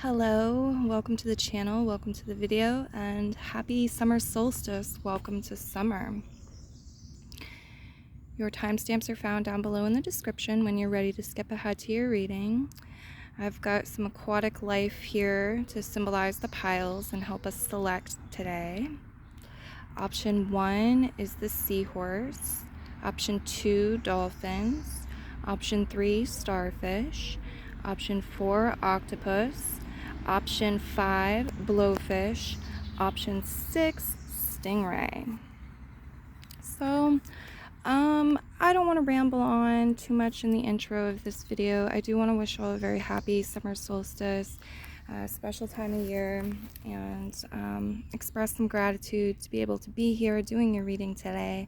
Hello, welcome to the channel, welcome to the video, and happy summer solstice. Welcome to summer. Your timestamps are found down below in the description when you're ready to skip ahead to your reading. I've got some aquatic life here to symbolize the piles and help us select today. Option 1 is the seahorse. Option 2, dolphins. Option 3, starfish. Option 4, octopus. Option 5, blowfish. Option 6, stingray. So, I don't want to ramble on too much in the intro of this video. I do want to wish you all a very happy summer solstice, special time of year, and express some gratitude to be able to be here doing your reading today.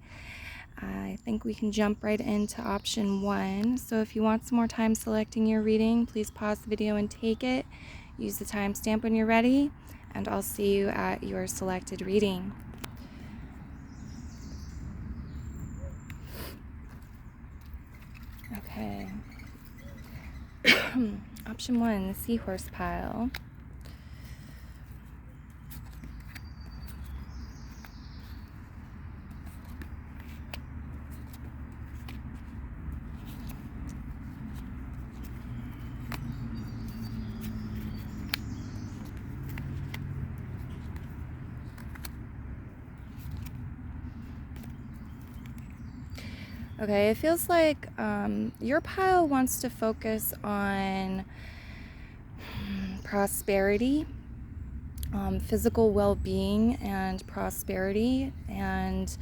I think we can jump right into option 1. So if you want some more time selecting your reading, please pause the video and take it. Use the timestamp when you're ready, and I'll see you at your selected reading. Okay. Option 1, the seahorse pile. Okay, it feels like your pile wants to focus on prosperity, physical well-being and prosperity, and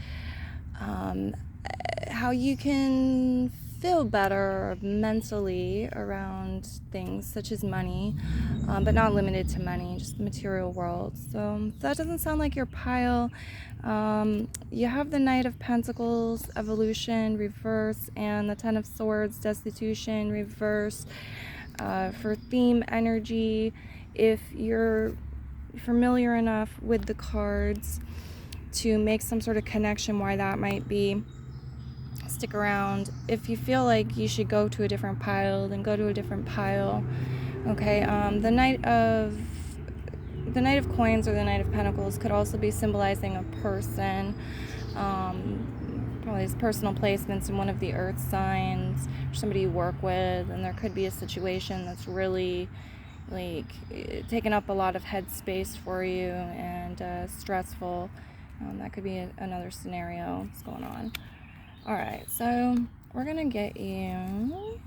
how you can feel better mentally around things such as money, but not limited to money, just the material world. So that doesn't sound like your pile. You have the Knight of Pentacles, evolution, reverse, and the Ten of Swords, destitution, reverse. For theme energy, if you're familiar enough with the cards to make some sort of connection why that might be, stick around. If you feel like you should go to a different pile, then go to a different pile. Okay, the Knight of Coins or the Knight of Pentacles could also be symbolizing a person, probably his personal placements in one of the earth signs, or somebody you work with, and there could be a situation that's really like taking up a lot of headspace for you and stressful. That could be another scenario that's going on. Alright, so we're going to get you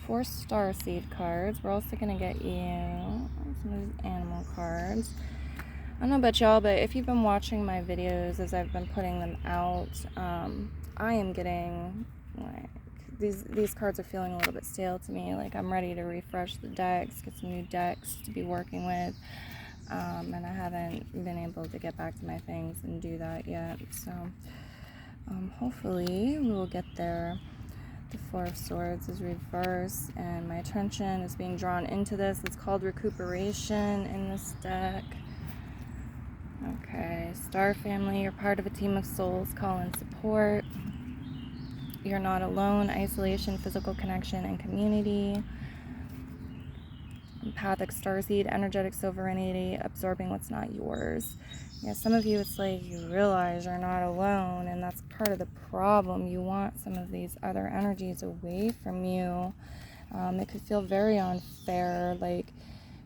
4 starseed cards. We're also going to get you some of these animal cards. I don't know about y'all, but if you've been watching my videos as I've been putting them out, I am getting, like, these cards are feeling a little bit stale to me. Like, I'm ready to refresh the decks, get some new decks to be working with, and I haven't been able to get back to my things and do that yet, so hopefully we will get there. The 4 of Swords is reverse, and my attention is being drawn into this. It's called recuperation in this deck. Okay, Star Family, you're part of a team of souls. Call in support. You're not alone. Isolation, physical connection, and community. Empathic starseed, energetic sovereignty, absorbing what's not yours. Yeah, some of you, it's like you realize you're not alone, and that's part of the problem. You want some of these other energies away from you. It could feel very unfair, like,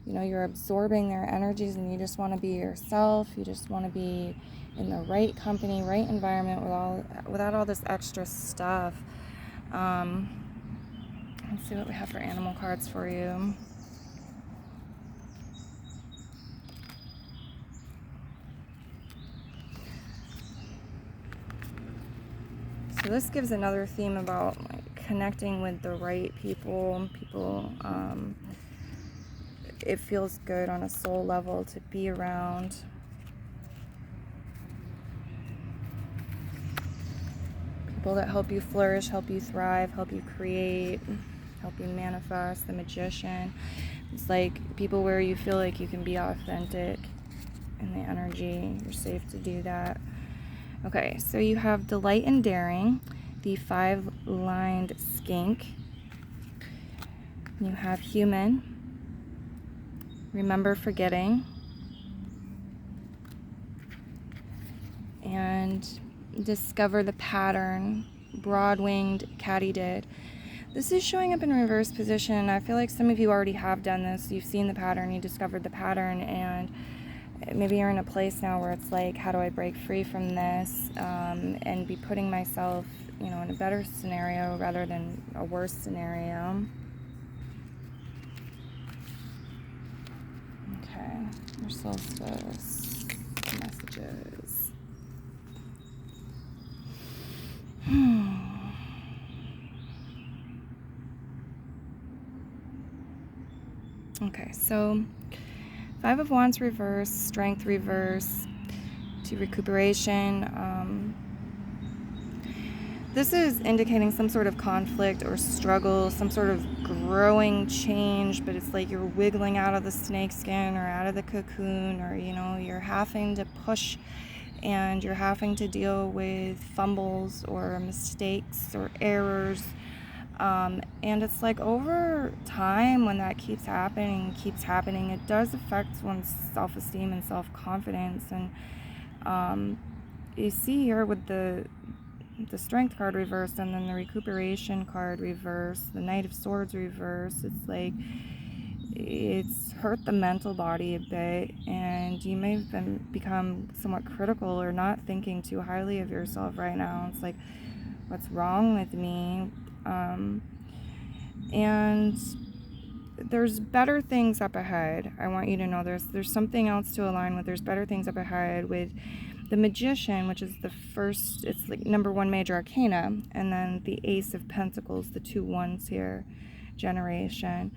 you know, you're absorbing their energies and you just want to be yourself. You just want to be in the right company, right environment without all this extra stuff. Let's see what we have for animal cards for you. So this gives another theme about like connecting with the right people. It feels good on a soul level to be around. People that help you flourish, help you thrive, help you create, help you manifest. The Magician. It's like people where you feel like you can be authentic in the energy. You're safe to do that. Okay, so you have Delight and Daring, the 5-lined skink. You have Human, Remember forgetting. And discover the pattern. Broad-winged katydid. This is showing up in reverse position. I feel like some of you already have done this. You've seen the pattern, you discovered the pattern, and maybe you're in a place now where it's like, how do I break free from this and be putting myself, in a better scenario rather than a worse scenario. Okay, your solstice messages. Okay, so 5 of Wands reverse, strength reverse, to recuperation. This is indicating some sort of conflict or struggle, some sort of growing change, but it's like you're wiggling out of the snakeskin or out of the cocoon, or you're having to push and you're having to deal with fumbles or mistakes or errors. And it's like over time, when that keeps happening, it does affect one's self-esteem and self-confidence. And you see here with the strength card reversed and then the recuperation card reversed, the Knight of Swords reversed, it's like it's hurt the mental body a bit, and you may have become somewhat critical or not thinking too highly of yourself right now. It's like, what's wrong with me? And there's better things up ahead. I want you to know there's something else to align with. There's better things up ahead with the Magician, which is the first, it's like number 1 major arcana, and then the Ace of Pentacles, the 2 ones here, generation.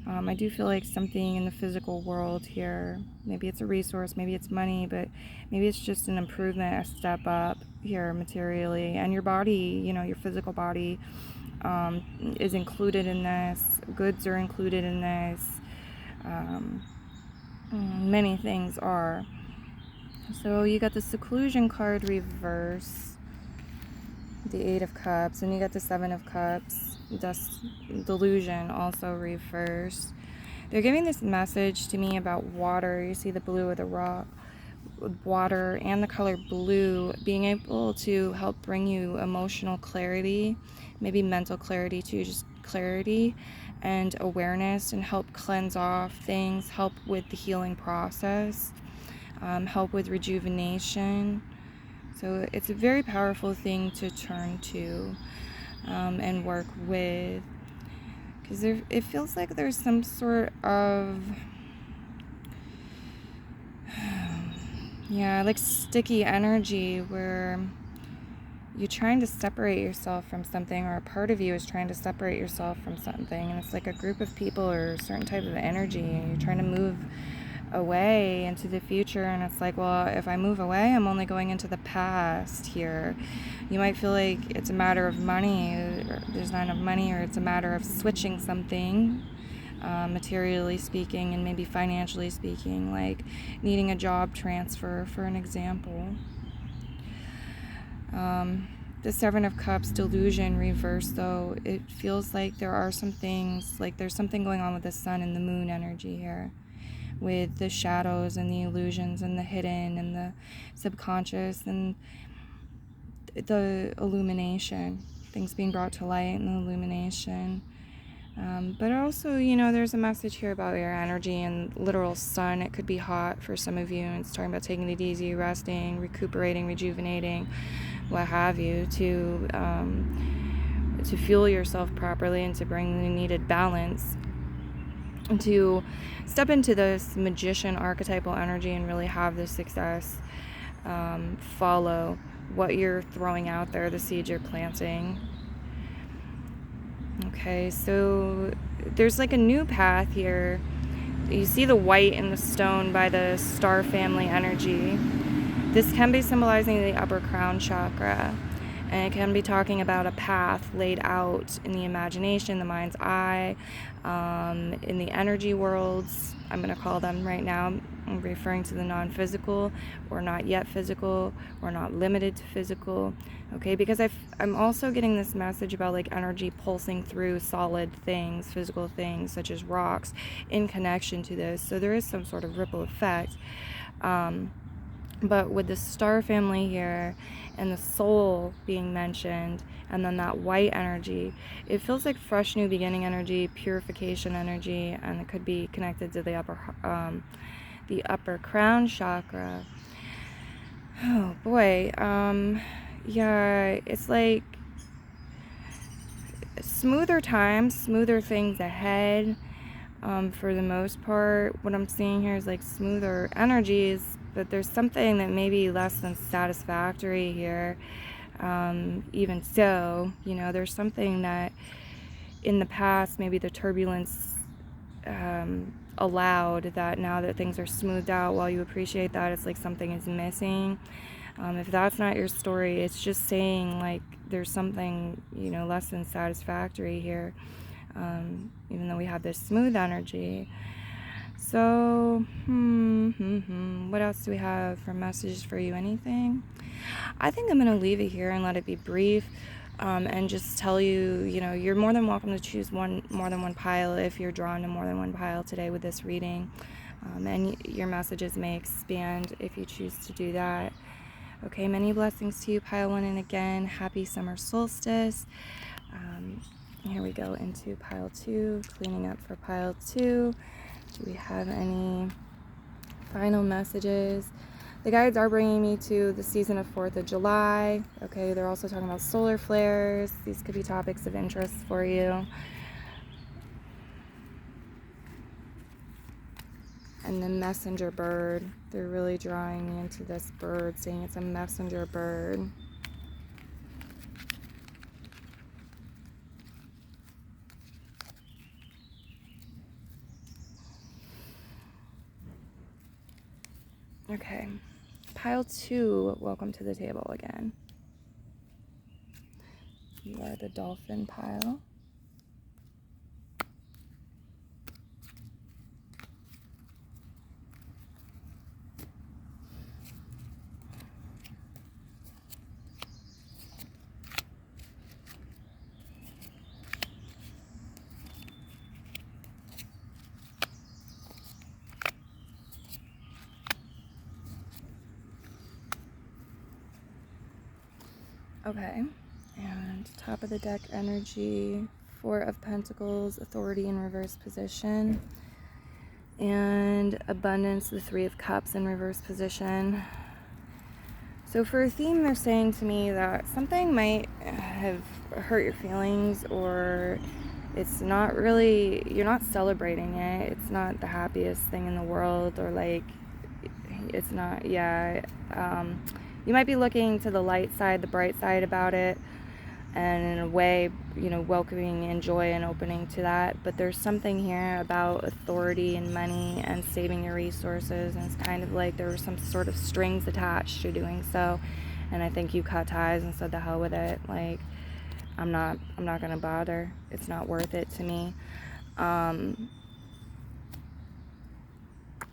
I do feel like something in the physical world here, maybe it's a resource, maybe it's money, but maybe it's just an improvement, a step up here materially. And your body, your physical body is included in this. Goods are included in this. Many things are. So you got the Seclusion card reverse, the 8 of Cups, and you got the 7 of Cups, Delusion also reversed. They're giving this message to me about water. You see the blue of the rock, water and the color blue being able to help bring you emotional clarity, maybe mental clarity too, just clarity and awareness, and help cleanse off things, help with the healing process, help with rejuvenation. So it's a very powerful thing to turn to and work with, because it feels like there's some sort of like sticky energy where you're trying to separate yourself from something, or a part of you is trying to separate yourself from something, and it's like a group of people or a certain type of energy, and you're trying to move away into the future, and it's like, well, if I move away, I'm only going into the past here. You might feel like it's a matter of money, or there's not enough money, or it's a matter of switching something, materially speaking and maybe financially speaking, like needing a job transfer, for an example. The 7 of Cups, Delusion reversed, though, it feels like there are some things, like there's something going on with the sun and the moon energy here, with the shadows and the illusions and the hidden and the subconscious and the illumination, things being brought to light and the illumination. But also, there's a message here about your energy and literal sun. It could be hot for some of you, and it's talking about taking it easy, resting, recuperating, rejuvenating, what have you, to fuel yourself properly and to bring the needed balance, and to step into this Magician archetypal energy and really have the success follow what you're throwing out there, the seeds you're planting. Okay, so there's like a new path here. You see the white in the stone by the star family energy. This can be symbolizing the upper crown chakra. And it can be talking about a path laid out in the imagination, the mind's eye, in the energy worlds. I'm going to call them right now. I'm referring to the non-physical, or not yet physical, or not limited to physical. Okay, because I'm also getting this message about like energy pulsing through solid things, physical things such as rocks, in connection to this. So there is some sort of ripple effect. But with the star family here and the soul being mentioned, and then that white energy, it feels like fresh new beginning energy, purification energy, and it could be connected to the upper crown chakra. Oh boy, yeah, it's like smoother times, smoother things ahead. For the most part, what I'm seeing here is like smoother energies, but there's something that may be less than satisfactory here. Even so, there's something that in the past, maybe the turbulence allowed, that now that things are smoothed out, while you appreciate that, it's like something is missing. If that's not your story, it's just saying like there's something, less than satisfactory here. Even though we have this smooth energy. So, what else do we have for messages for you? Anything? I think I'm going to leave it here and let it be brief, and just tell you, you're more than welcome to choose more than one pile if you're drawn to more than one pile today with this reading. And your messages may expand if you choose to do that. Okay, many blessings to you, pile 1, and again, happy summer solstice. Here we go into pile 2, cleaning up for pile 2. Do we have any final messages? The guides are bringing me to the season of 4th of July. Okay, they're also talking about solar flares. These could be topics of interest for you. And the messenger bird. They're really drawing me into this bird, saying it's a messenger bird. Okay, pile 2, welcome to the table again. You are the dolphin pile. Okay, and top of the deck energy, 4 of Pentacles, authority in reverse position, and abundance, the 3 of Cups in reverse position. So for a theme, they're saying to me that something might have hurt your feelings, or it's not really, you're not celebrating it, it's not the happiest thing in the world, or like, it's not, you might be looking to the light side, the bright side about it, and in a way, welcoming and joy and opening to that. But there's something here about authority and money and saving your resources, and it's kind of like there were some sort of strings attached to doing so. And I think you cut ties and said the hell with it. Like, I'm not gonna bother. It's not worth it to me.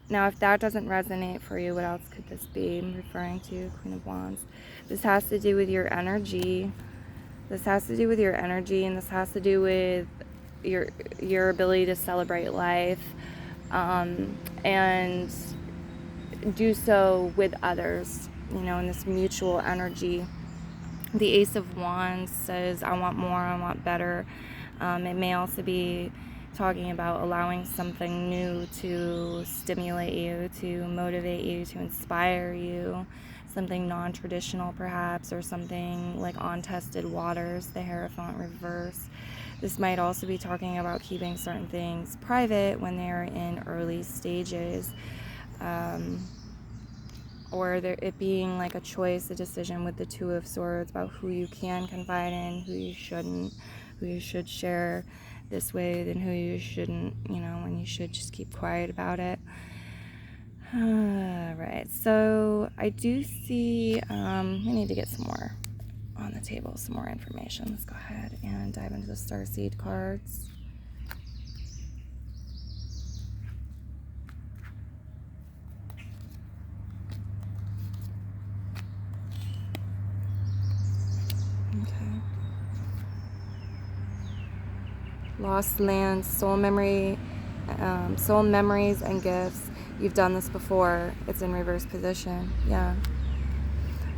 Now, if that doesn't resonate for you, what else could this be? I'm referring to Queen of Wands. This has to do with your energy. This has to do with your energy, and this has to do with your ability to celebrate life, and do so with others, in this mutual energy. The Ace of Wands says, I want more, I want better. It may also be talking about allowing something new to stimulate you, to motivate you, to inspire you, something non-traditional perhaps, or something like on tested waters, the Hierophant reverse. This might also be talking about keeping certain things private when they're in early stages, or it being like a choice, a decision with the Two of Swords about who you can confide in, who you shouldn't, who you should share this with, and who you shouldn't, when you should just keep quiet about it. Alright, so I do see, I need to get some more on the table some more information. Let's go ahead and dive into the starseed cards. Okay. Lost lands, soul memories and gifts. You've done this before. It's in reverse position. Yeah.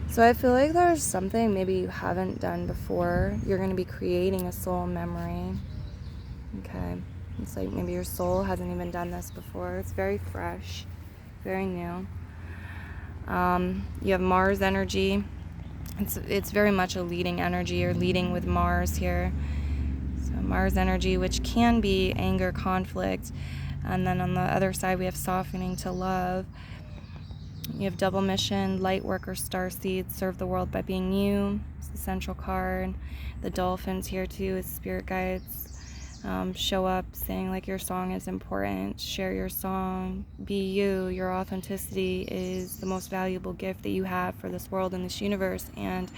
So I feel like there's something maybe you haven't done before. You're going to be creating a soul memory. Okay. It's like maybe your soul hasn't even done this before. It's very fresh, very new. You have Mars energy. It's very much a leading energy. You're leading with Mars here. So Mars energy, which can be anger, conflict. And then on the other side, we have softening to love. You have double mission, light worker, starseed, serve the world by being you. It's the central card. The dolphins here too is spirit guides. Show up saying like your song is important. Share your song. Be you. Your authenticity is the most valuable gift that you have for this world and this universe. And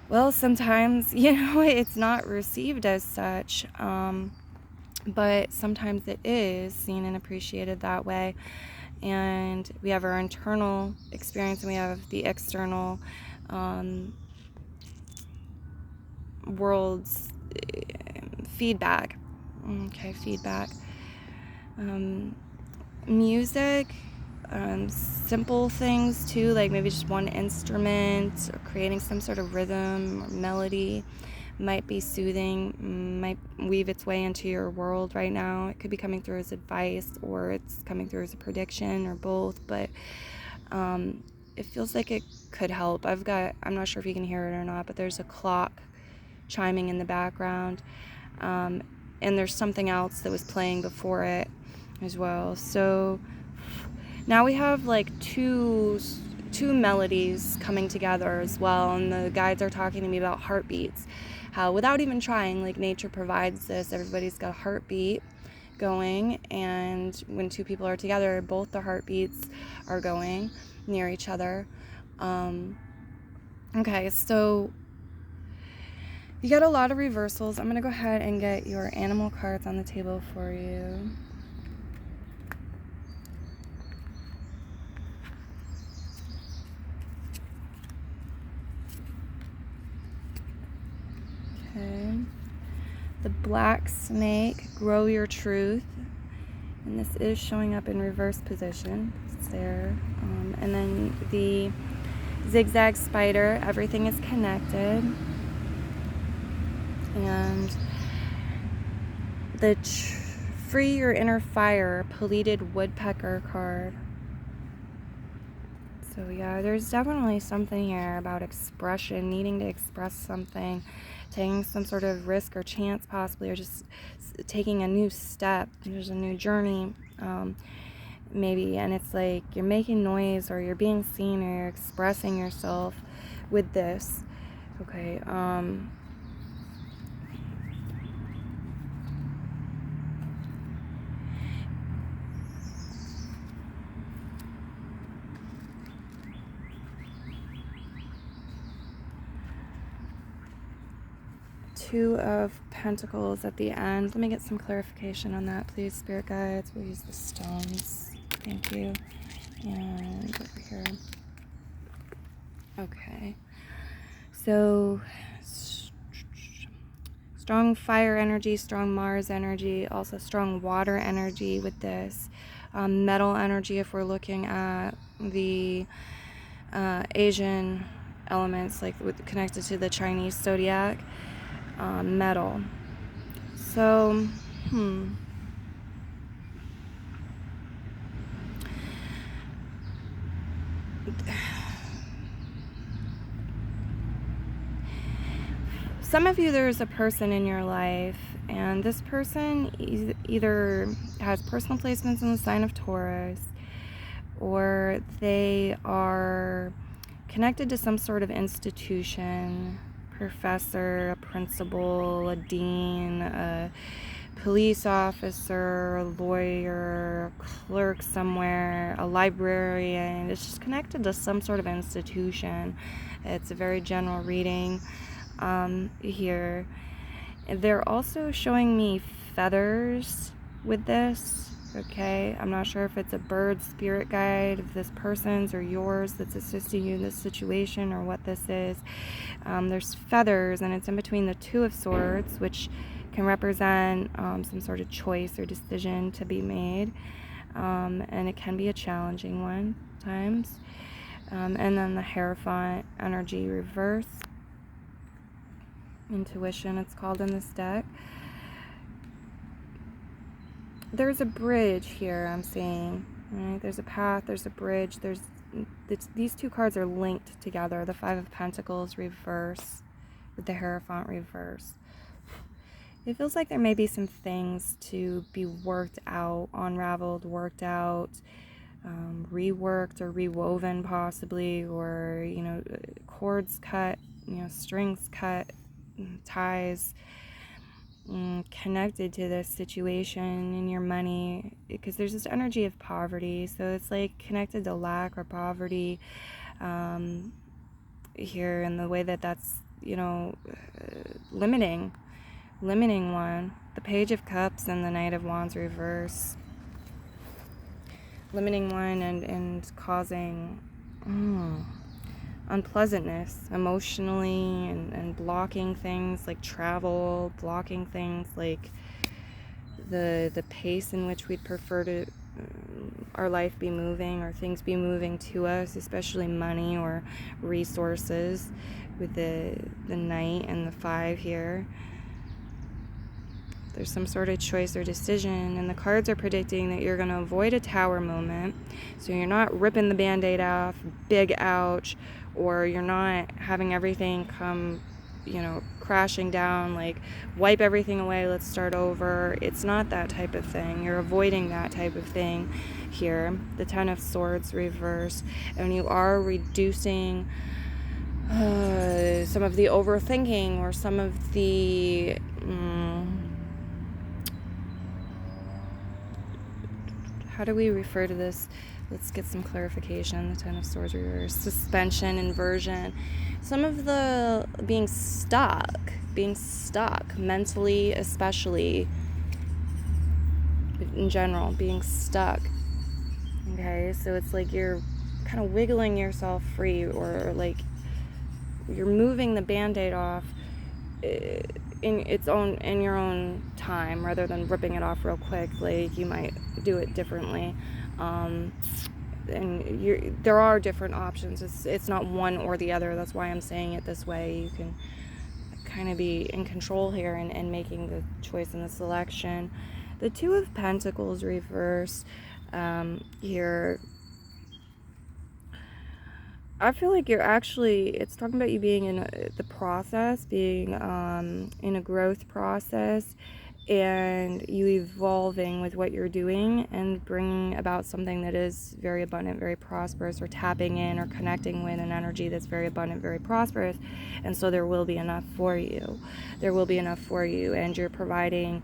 well, sometimes, it's not received as such. But sometimes it is seen and appreciated that way. And we have our internal experience and we have the external world's feedback. Okay, feedback. Music, simple things too, like maybe just one instrument or creating some sort of rhythm or melody might be soothing, might weave its way into your world right now. It could be coming through as advice or it's coming through as a prediction or both, but it feels like it could help. I'm not sure if you can hear it or not, but there's a clock chiming in the background, and there's something else that was playing before it as well. So now we have like two melodies coming together as well, and the guides are talking to me about heartbeats, how without even trying, like nature provides this. Everybody's got a heartbeat going, and when two people are together, both the heartbeats are going near each other. Okay, so you got a lot of reversals. I'm going to go ahead and get your animal cards on the table for you. Okay. The black snake, grow your truth. And this is showing up in reverse position. It's there. And then the zigzag spider, everything is connected. And the free your inner fire, polluted woodpecker card. So yeah, there's definitely something here about expression, needing to express something, taking some sort of risk or chance possibly, or just taking a new step. There's a new journey, maybe, and it's like you're making noise or you're being seen or you're expressing yourself with this. Okay, Two of Pentacles at the end. Let me get some clarification on that, please, Spirit Guides. We'll use the stones. Thank you. And over here. Okay. So, strong fire energy, strong Mars energy, also strong water energy with this. Metal energy, if we're looking at the Asian elements, like connected to the Chinese zodiac. Metal. So, some of you, there's a person in your life, and this person either has personal placements in the sign of Taurus, or they are connected to some sort of institution, professor, a principal, a dean, a police officer, a lawyer, a clerk somewhere, a librarian. It's just connected to some sort of institution. It's a very general reading here. They're also showing me feathers with this. Okay, I'm not sure if it's a bird spirit guide of this person's or yours that's assisting you in this situation, or what this is. There's feathers, and it's in between the Two of Swords, which can represent some sort of choice or decision to be made, and it can be a challenging one at times. And then the Hierophant energy reverse, intuition it's called in this deck. There's a bridge here, I'm seeing. Right? There's a path, there's a bridge, these two cards are linked together. The Five of Pentacles reverse with the Hierophant reverse. It feels like there may be some things to be worked out, unraveled, worked out, reworked or rewoven possibly, or, cords cut, strings cut, ties connected to this situation in your money, because there's this energy of poverty, so it's like connected to lack or poverty here, and the way that's limiting one. The Page of Cups and the Knight of Wands reverse, limiting one and causing unpleasantness emotionally, and blocking things like travel, blocking things like the pace in which we'd prefer to our life be moving, or things be moving to us, especially money or resources, with the Knight and the Five here. There's some sort of choice or decision, and the cards are predicting that you're going to avoid a tower moment. So you're not ripping the band-aid off, big ouch, or you're not having everything come, crashing down, like wipe everything away, let's start over. It's not that type of thing. You're avoiding that type of thing here. The Ten of Swords reverse, and you are reducing some of the overthinking, or some of the how do we refer to this? Let's get some clarification. The Ten of Swords reverse, suspension, inversion, some of the being stuck mentally, especially in general, being stuck. Okay, so it's like you're kind of wiggling yourself free, or like you're moving the band-aid off in your own time, rather than ripping it off real quick. Like you might do it differently, and there are different options. It's not one or the other. That's why I'm saying it this way. You can kind of be in control here and making the choice and the selection. The Two of Pentacles reverse here. I feel like it's talking about you being in the process, being in a growth process, and you evolving with what you're doing, and bringing about something that is very abundant, very prosperous, or tapping in or connecting with an energy that's very abundant, very prosperous. And so there will be enough for you. And you're providing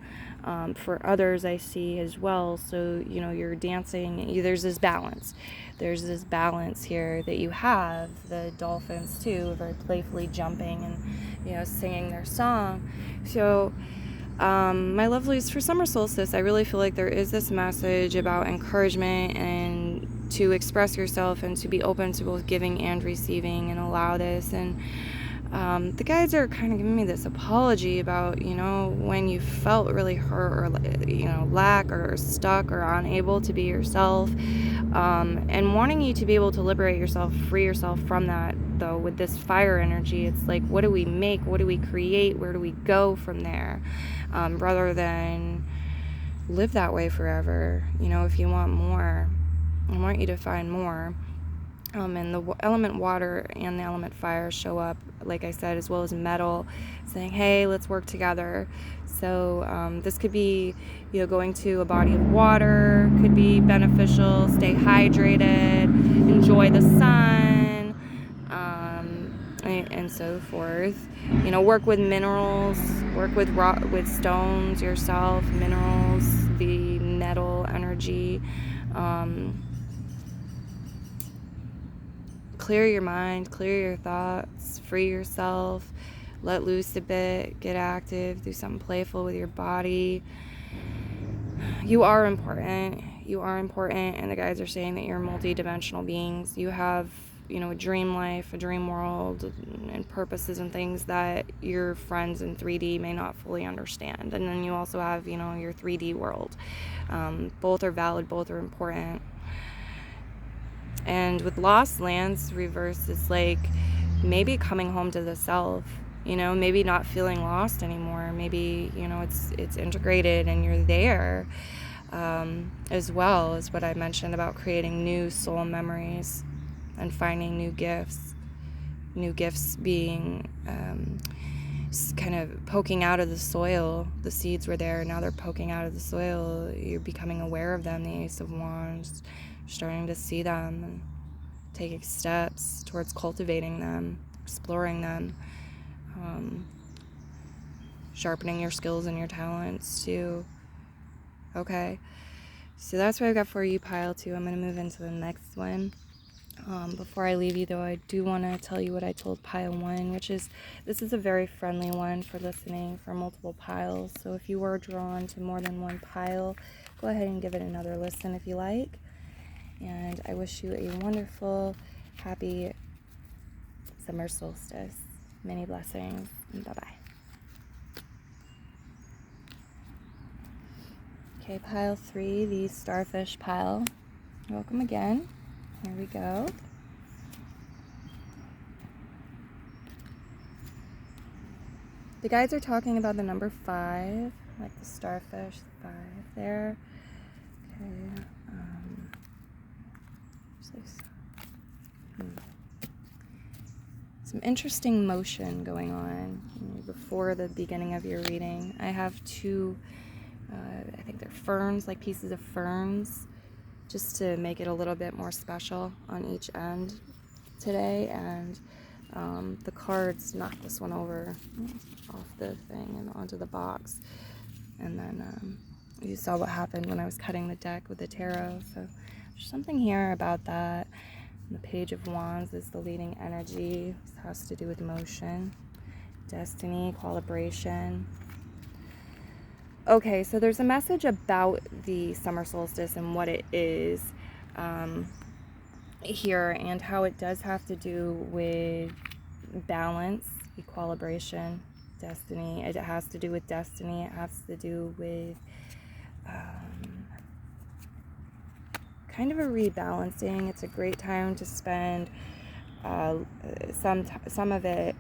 for others, I see, as well. So, you're dancing. There's this balance. There's this balance here that you have. The dolphins, too, very playfully jumping and, singing their song. So, my lovelies, for summer solstice, I really feel like there is this message about encouragement, and to express yourself, and to be open to both giving and receiving, and allow this. And the guides are kind of giving me this apology about, when you felt really hurt, or, lack, or stuck, or unable to be yourself, and wanting you to be able to liberate yourself, free yourself from that, though, with this fire energy. It's like, what do we make? What do we create? Where do we go from there? Rather than live that way forever. If you want more, I want you to find more. And the element water and the element fire show up, like I said, as well as metal, saying, hey, let's work together. So this could be, going to a body of water, could be beneficial. Stay hydrated, enjoy the sun, and so forth. You know, work with minerals, work with rock, with stones yourself, minerals, the metal energy. Clear your mind, clear your thoughts, free yourself, let loose a bit, get active, do something playful with your body. You are important. You are important, and the guides are saying that you're multi-dimensional beings. You have, you know, a dream life, a dream world, and purposes and things that your friends in 3D may not fully understand. And then you also have, you know, your 3D world. Both are valid, both are important. And with lost lands reverse, it's like maybe coming home to the self, you know, maybe not feeling lost anymore. Maybe, you know, it's integrated and you're there, as well as what I mentioned about creating new soul memories and finding new gifts being kind of poking out of the soil. The seeds were there, now they're poking out of the soil. You're becoming aware of them, the Ace of Wands, starting to see them and taking steps towards cultivating them, exploring them, sharpening your skills and your talents too. Okay, so that's what I've got for you, pile 2. I'm going to move into the next one. Before I leave you, though, I do want to tell you what I told pile 1, which is this is a very friendly one for listening for multiple piles. So if you were drawn to more than one pile, go ahead and give it another listen if you like. And I wish you a wonderful, happy summer solstice. Many blessings, and bye-bye. Okay, pile 3, the starfish pile. Welcome again. Here we go. The guides are talking about the number 5, like the starfish, 5 there. Okay. Some interesting motion going on before the beginning of your reading. I have 2, I think they're ferns, like pieces of ferns, just to make it a little bit more special on each end today. And the cards knocked this one over off the thing and onto the box. And then you saw what happened when I was cutting the deck with the tarot. So there's something here about that. And the Page of Wands is the leading energy. This has to do with motion, destiny, equilibration. Okay, so there's a message about the summer solstice and what it is here, and how it does have to do with balance, equilibration, destiny. It has to do with destiny. It has to do with kind of a rebalancing. It's a great time to spend some of it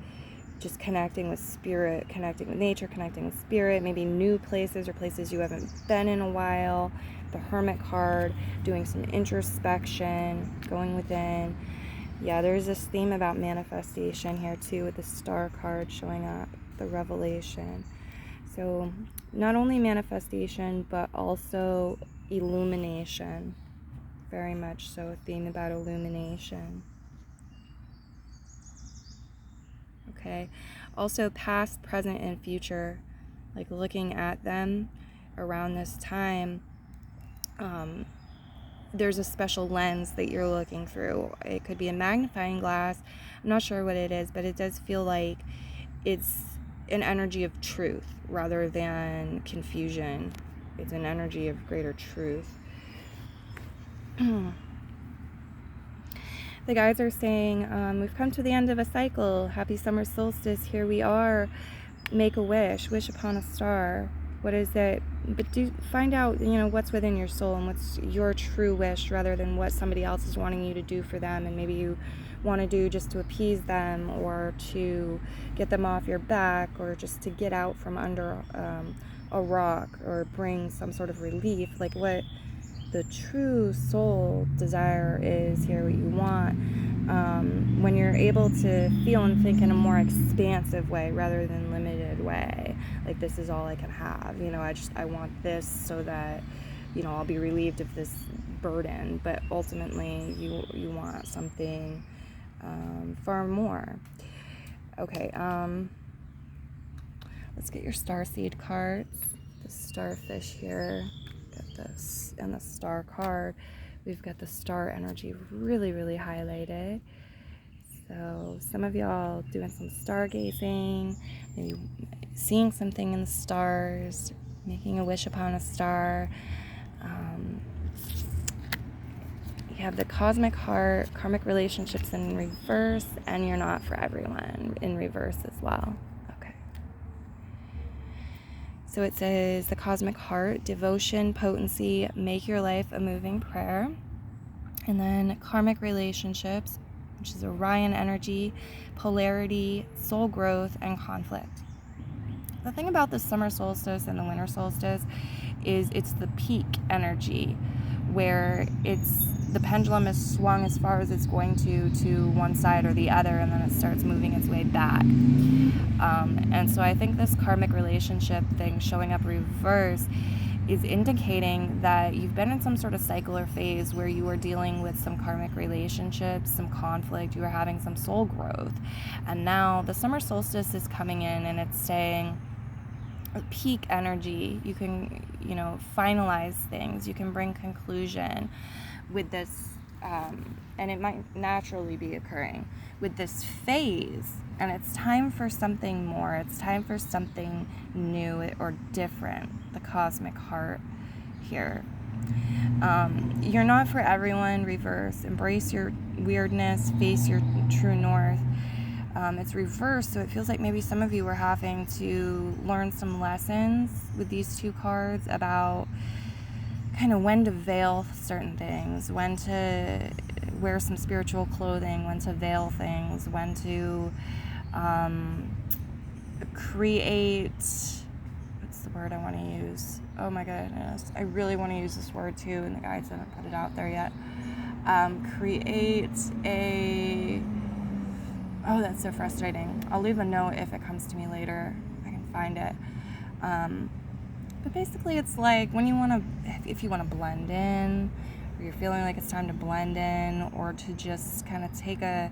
just connecting with spirit, connecting with nature, connecting with spirit, maybe new places or places you haven't been in a while. The Hermit card, doing some introspection, going within. Yeah, there's this theme about manifestation here too, with the Star card showing up, the Revelation. So not only manifestation, but also illumination. Very much so, a theme about illumination. Okay, also past, present, and future, like looking at them around this time. There's a special lens that you're looking through. It could be a magnifying glass. I'm not sure what it is, but it does feel like it's an energy of truth rather than confusion. It's an energy of greater truth. The guides are saying, we've come to the end of a cycle. Happy summer solstice. Here we are. Make a wish. Wish upon a star. What is it? But find out, what's within your soul and what's your true wish, rather than what somebody else is wanting you to do for them, and maybe you want to do just to appease them, or to get them off your back, or just to get out from under a rock, or bring some sort of relief. Like what the true soul desire is here, what you want, when you're able to feel and think in a more expansive way rather than limited way. Like, this is all I can have, I want this so that I'll be relieved of this burden. But ultimately you want something far more. Okay, let's get your starseed cards. The starfish here, got this, and the star card. We've got the star energy really, really highlighted. So some of y'all doing some stargazing, maybe seeing something in the stars, making a wish upon a star. You have the cosmic heart, karmic relationships in reverse, and you're not for everyone in reverse as well. Okay. So it says the cosmic heart, devotion, potency, make your life a moving prayer. And then karmic relationships, which is Orion energy, polarity, soul growth, and conflict. The thing about the summer solstice and the winter solstice is it's the peak energy, where the pendulum is swung as far as it's going to one side or the other, and then it starts moving its way back. And so I think this karmic relationship thing showing up reverse is indicating that you've been in some sort of cycle or phase where you were dealing with some karmic relationships, some conflict, you were having some soul growth. And now the summer solstice is coming in and it's saying peak energy. You can, finalize things. You can bring conclusion with this, and it might naturally be occurring with this phase. And it's time for something more. It's time for something new or different. The cosmic heart here. You're not for everyone. Reverse. Embrace your weirdness. Face your true north. It's reversed, so it feels like maybe some of you were having to learn some lessons with these two cards about kind of when to veil certain things, when to wear some spiritual clothing, when to veil things, when to create, what's the word I want to use? Oh my goodness, I really want to use this word too, and the guides haven't put it out there yet. Create a... Oh, that's so frustrating. I'll leave a note if it comes to me later. I can find it. But basically it's like when you want to, if you want to blend in, or you're feeling like it's time to blend in, or to just kind of take a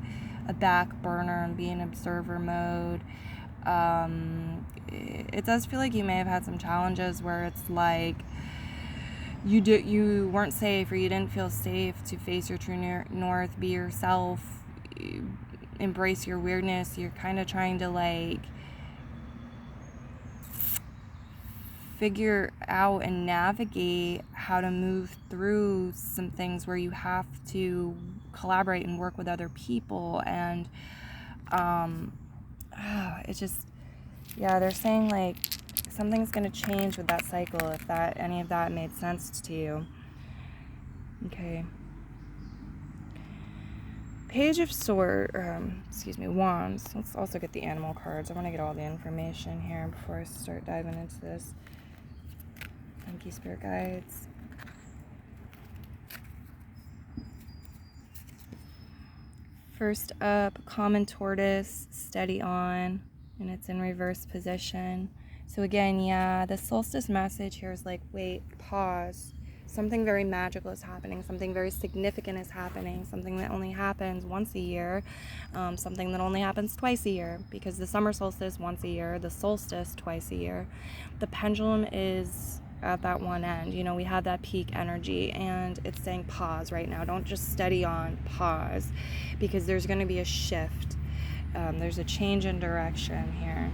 back burner and be in observer mode. It does feel like you may have had some challenges where it's like you weren't safe, or you didn't feel safe to face your true north, be yourself, embrace your weirdness. You're kind of trying to figure out and navigate how to move through some things where you have to collaborate and work with other people. And it's just, they're saying something's going to change with that cycle, if any of that made sense to you. Okay. Page of Wands. Let's also get the animal cards. I want to get all the information here before I start diving into this. Thank you, Spirit Guides. First up, Common Tortoise, steady on, and it's in reverse position. So again, the solstice message here is wait, pause. Something very magical is happening, something very significant is happening, something that only happens once a year, something that only happens twice a year, because the summer solstice once a year, the solstice twice a year. The pendulum is at that one end. We have that peak energy, and it's saying pause right now. Don't just steady on, pause, because there's going to be a shift. There's a change in direction here.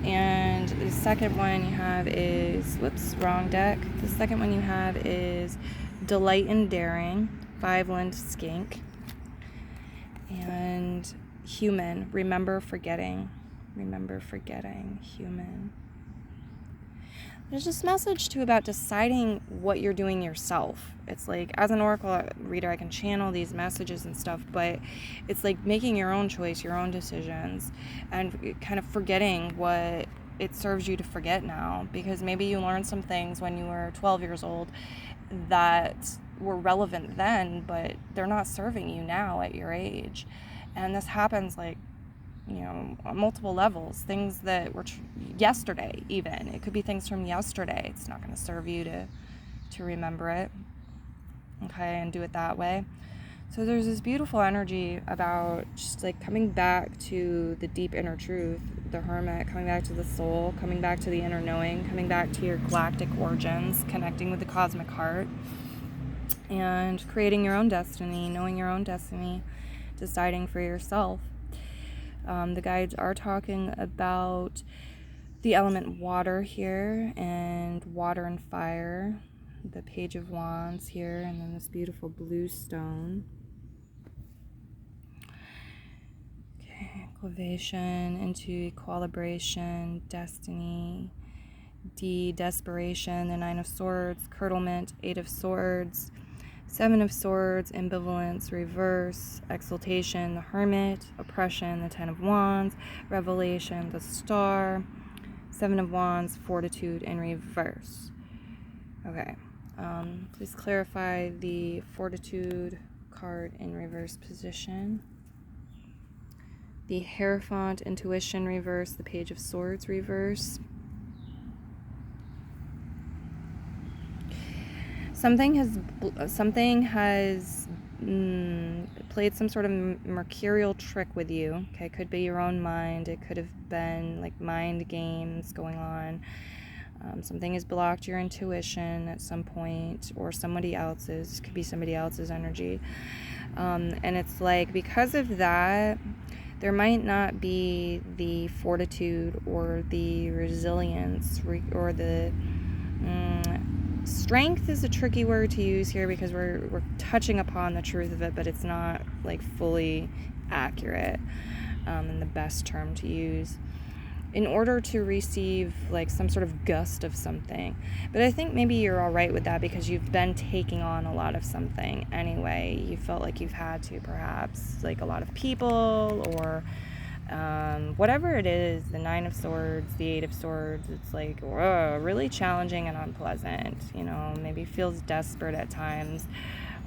And the second one you have is, wrong deck. The second one you have is Delight in Daring, 5-limbed skink. And Human, remember forgetting, human. There's this message too about deciding what you're doing yourself. It's as an oracle reader, I can channel these messages and stuff, but it's making your own choice, your own decisions, and kind of forgetting what it serves you to forget now, because maybe you learned some things when you were 12 years old that were relevant then, but they're not serving you now at your age. And this happens on multiple levels. Things that were yesterday, even. It could be things from yesterday. It's not going to serve you to remember it. Okay, and do it that way. So there's this beautiful energy about just like coming back to the deep inner truth, the hermit, coming back to the soul, coming back to the inner knowing, coming back to your galactic origins, connecting with the cosmic heart, and creating your own destiny, knowing your own destiny, deciding for yourself. The guides are talking about the element water here, and water and fire, the Page of Wands here, and then this beautiful blue stone. Okay, equilibration into equilibration, destiny, desperation, the Nine of Swords, curdlement, Eight of Swords, Seven of Swords, ambivalence, reverse, exaltation, the Hermit, oppression, the Ten of Wands, revelation, the Star, Seven of Wands, fortitude in reverse. Okay, please clarify the fortitude card in reverse position. The Hierophant, intuition reverse, the Page of Swords reverse. Something has played some sort of mercurial trick with you. Okay, it could be your own mind. It could have been like mind games going on. Something has blocked your intuition at some point, or somebody else's. It could be somebody else's energy. And it's like, because of that, there might not be the fortitude or the resilience or the strength is a tricky word to use here, because we're touching upon the truth of it, but it's not like fully accurate and the best term to use in order to receive like some sort of gust of something. But I think maybe you're all right with that, because you've been taking on a lot of something anyway. You felt like you've had to, perhaps, like a lot of people, or whatever it is, the Nine of Swords, the Eight of Swords, it's like really challenging and unpleasant, you know, maybe feels desperate at times,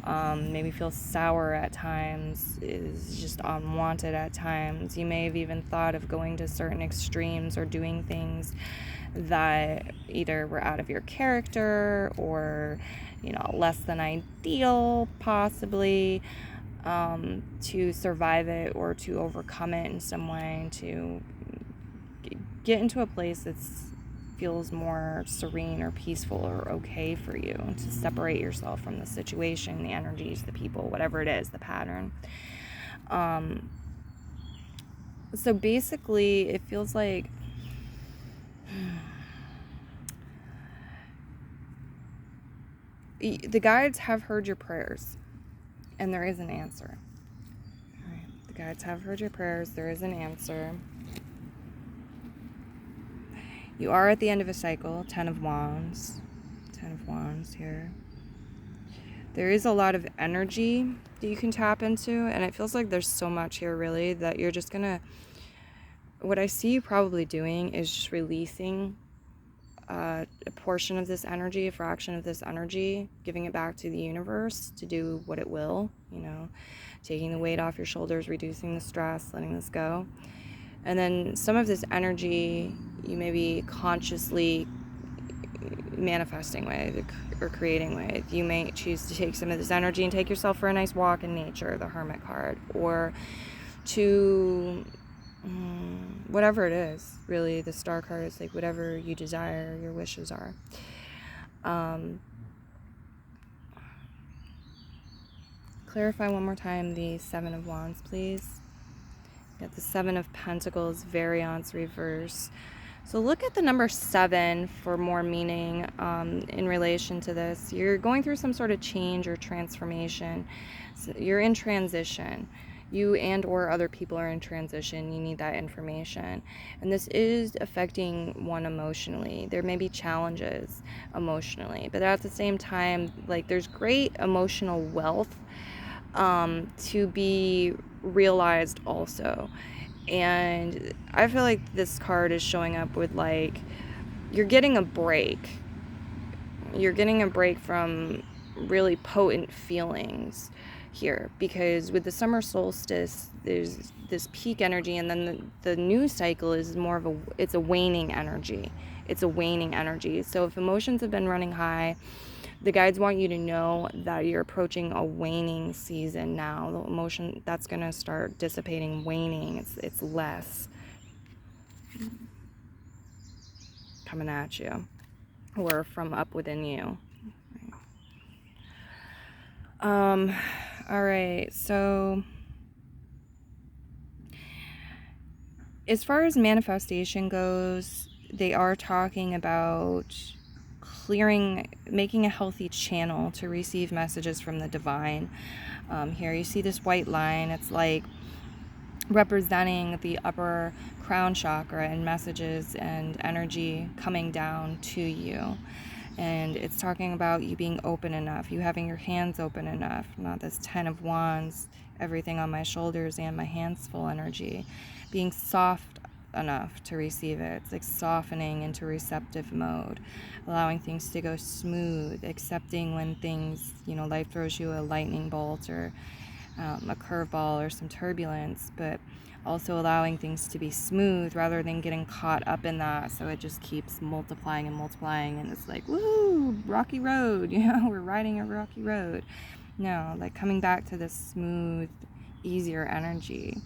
maybe feels sour at times, is just unwanted at times. You may have even thought of going to certain extremes or doing things that either were out of your character or, you know, less than ideal, possibly, to survive it or to overcome it in some way, to get into a place that feels more serene or peaceful or okay for you, to separate yourself from the situation, the energies, the people, whatever it is, the pattern. So basically, it feels like the guides have heard your prayers, and there is an answer. All right. The guides have heard your prayers. There is an answer. You are at the end of a cycle. Ten of Wands. Ten of Wands here. There is a lot of energy that you can tap into, and it feels like there's so much here, really, that you're just gonna... What I see you probably doing is just releasing a portion of this energy, a fraction of this energy, giving it back to the universe to do what it will, you know, taking the weight off your shoulders, reducing the stress, letting this go. And then some of this energy you may be consciously manifesting with or creating with. You may choose to take some of this energy and take yourself for a nice walk in nature, the Hermit card, or to whatever it is, really. The Star card is like whatever you desire, your wishes are. Clarify one more time the Seven of Wands, please. Got the Seven of Pentacles, variance reverse. So look at the number 7 for more meaning in relation to this. You're going through some sort of change or transformation. So you're in transition. You and or other people are in transition. You need that information. And this is affecting one emotionally. There may be challenges emotionally, but at the same time, like, there's great emotional wealth to be realized also. And I feel like this card is showing up with, like, you're getting a break. You're getting a break from really potent feelings here, because with the summer solstice, there's this peak energy, and then the new cycle is more of it's a waning energy. It's a waning energy. So if emotions have been running high, The guides want you to know that you're approaching a waning season now. The emotion that's going to start dissipating, waning. It's less coming at you, or from up within you. All right, so as far as manifestation goes, they are talking about clearing, making a healthy channel to receive messages from the divine. Here you see this white line. It's like representing the upper crown chakra and messages and energy coming down to you. And it's talking about you being open enough, you having your hands open enough, not this 10 of wands, everything on my shoulders and my hands full energy, being soft enough to receive it. It's like softening into receptive mode, allowing things to go smooth, accepting when things, life throws you a lightning bolt or a curveball or some turbulence, but also allowing things to be smooth rather than getting caught up in that, so it just keeps multiplying and multiplying, and it's like, woo, rocky road, we're riding a rocky road. No, like coming back to this smooth, easier energy.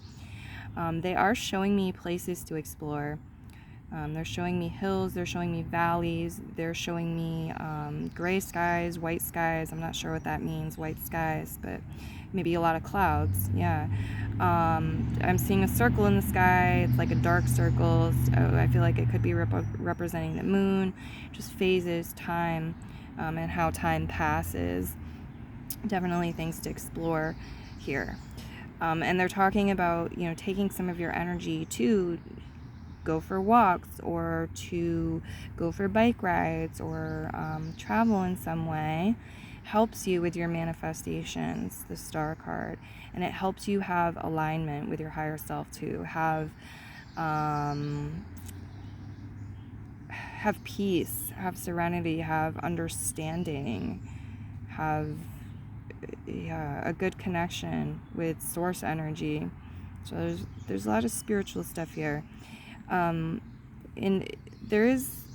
They are showing me places to explore. They're showing me hills, they're showing me valleys, they're showing me gray skies, white skies. I'm not sure what that means, white skies, but maybe a lot of clouds. Yeah. I'm seeing a circle in the sky. It's like a dark circle. So I feel like it could be representing the moon, just phases, time, and how time passes. Definitely things to explore here. And they're talking about, taking some of your energy to go for walks, or to go for bike rides, or travel in some way. Helps you with your manifestations, the star card, and it helps you have alignment with your higher self, to have peace, have serenity, have understanding, have a good connection with source energy. So there's a lot of spiritual stuff here. And there is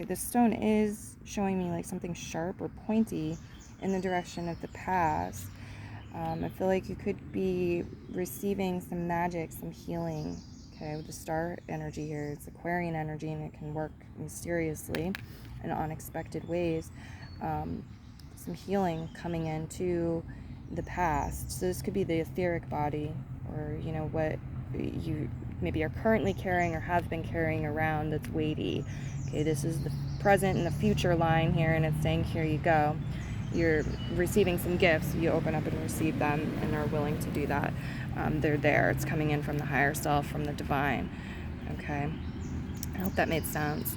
this stone is showing me like something sharp or pointy in the direction of the past. I feel like you could be receiving some magic, some healing, with the star energy here. It's Aquarian energy, and it can work mysteriously in unexpected ways. Some healing coming into the past. So this could be the etheric body, or what you maybe are currently carrying or have been carrying around that's weighty. This is the present and the future line here, and it's saying, here you go. You're receiving some gifts. You open up and receive them and are willing to do that. They're there. It's coming in from the higher self, from the divine. Okay. I hope that made sense.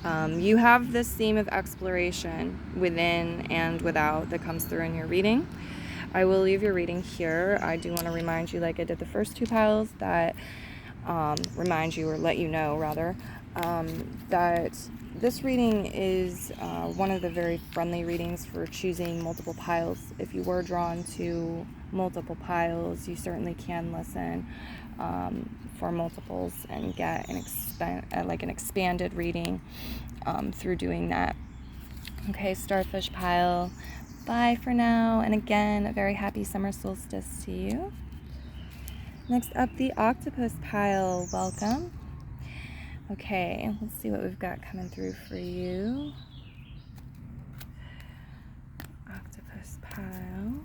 You have this theme of exploration within and without that comes through in your reading. I will leave your reading here. I do want to remind you, like I did the first two piles, that remind you, or let you know rather, that this reading is one of the very friendly readings for choosing multiple piles. If you were drawn to multiple piles, you certainly can listen for multiples and get an expanded reading through doing that. Okay, starfish pile, bye for now, and again, a very happy summer solstice to you. Next up, the octopus pile, welcome. Okay, let's see what we've got coming through for you. Octopus pile.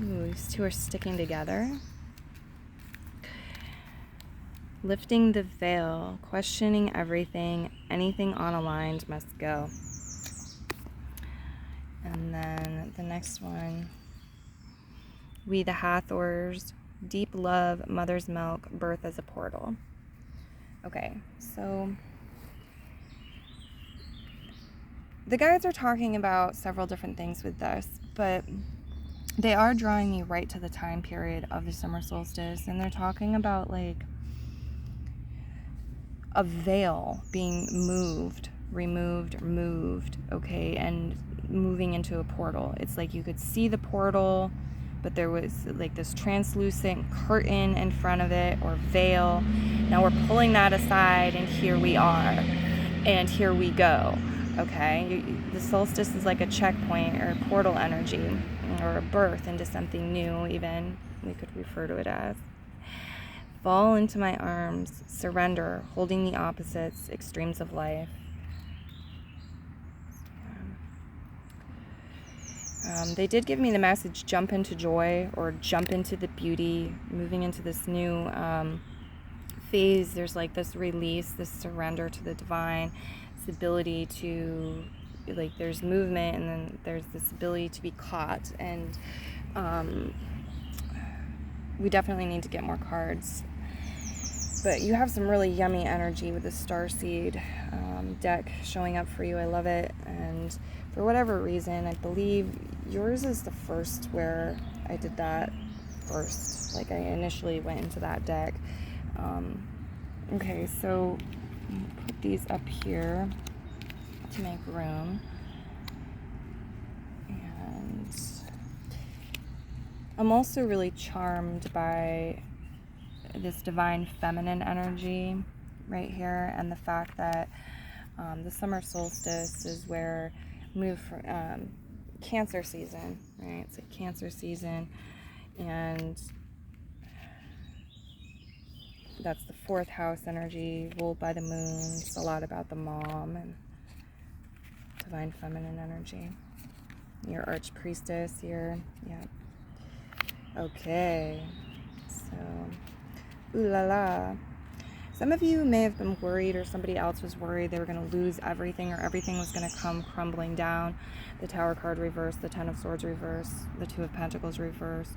Ooh, these two are sticking together. Lifting the veil, questioning everything, anything unaligned must go. And then the next one, we the Hathors, deep love, mother's milk, birth as a portal. Okay, so the guides are talking about several different things with this, but they are drawing me right to the time period of the summer solstice, and they're talking about like a veil being removed, okay, and moving into a portal. It's like you could see the portal but there was like this translucent curtain in front of it, or veil. Now we're pulling that aside, and here we are, and here we go. Okay, the solstice is like a checkpoint or a portal energy, or a birth into something new, even we could refer to it as. Fall into my arms, surrender, holding the opposites, extremes of life. They did give me the message, jump into joy, or jump into the beauty, moving into this new phase. There's like this release, this surrender to the divine, this ability to, like, there's movement, and then there's this ability to be caught. And we definitely need to get more cards. But you have some really yummy energy with the Starseed deck showing up for you. I love it. And for whatever reason, I believe yours is the first where I did that first. Like, I initially went into that deck. Okay, so I'll put these up here to make room. And I'm also really charmed by this divine feminine energy right here, and the fact that the summer solstice is where we move from Cancer season, right? It's like Cancer season, and that's the 4th house energy, ruled by the moon. It's a lot about the mom and divine feminine energy. Your archpriestess here, yeah. Okay, so ooh la la. Some of you may have been worried, or somebody else was worried they were going to lose everything, or everything was going to come crumbling down. The Tower card reversed, the 10 of Swords reversed, the 2 of Pentacles reversed.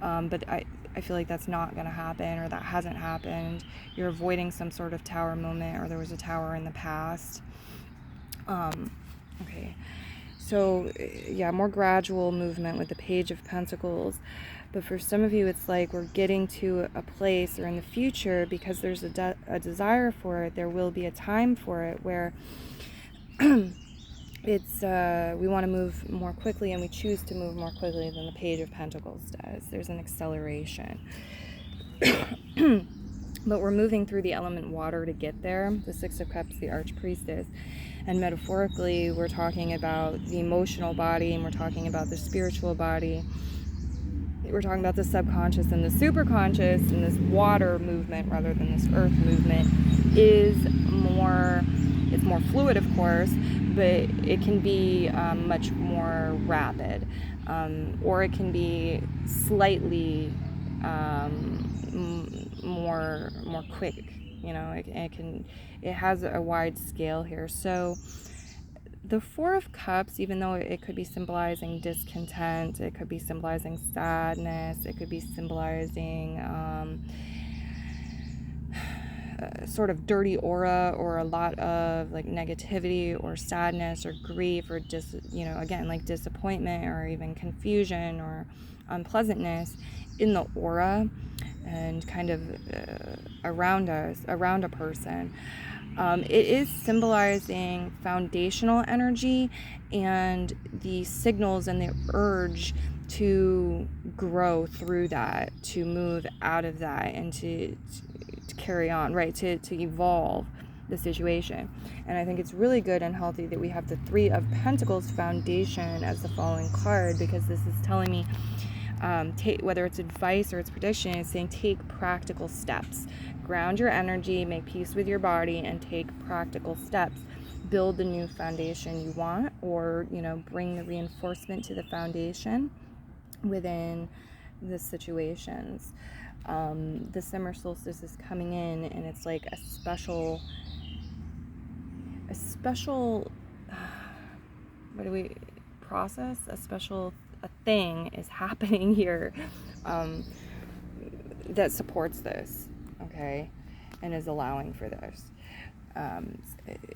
But I feel like that's not going to happen, or that hasn't happened. You're avoiding some sort of tower moment, or there was a tower in the past. Okay. So, yeah, more gradual movement with the Page of Pentacles. But for some of you, it's like we're getting to a place, or in the future, because there's a desire for it, there will be a time for it where it's we want to move more quickly, and we choose to move more quickly than the Page of Pentacles does. There's an acceleration. But we're moving through the element water to get there. The 6 of Cups, the Archpriestess. And metaphorically, we're talking about the emotional body, and we're talking about the spiritual body. We're talking about the subconscious and the superconscious, and this water movement rather than this earth movement is more, it's more fluid, of course, but it can be much more rapid, or it can be slightly more quick. You know, it has a wide scale here. So the 4 of Cups, even though it could be symbolizing discontent, it could be symbolizing sadness, it could be symbolizing sort of dirty aura, or a lot of like negativity or sadness or grief, or again, like disappointment, or even confusion or unpleasantness in the aura and kind of around us, around a person. It is symbolizing foundational energy and the signals and the urge to grow through that, to move out of that, and to carry on, right? To evolve the situation. And I think it's really good and healthy that we have the 3 of Pentacles foundation as the following card, because this is telling me, whether it's advice or it's prediction, it's saying take practical steps. Ground your energy, make peace with your body, and take practical steps. Build the new foundation you want, or, bring the reinforcement to the foundation within the situations. The summer solstice is coming in, and it's like a special what do we process? A thing is happening here that supports this, okay, and is allowing for this.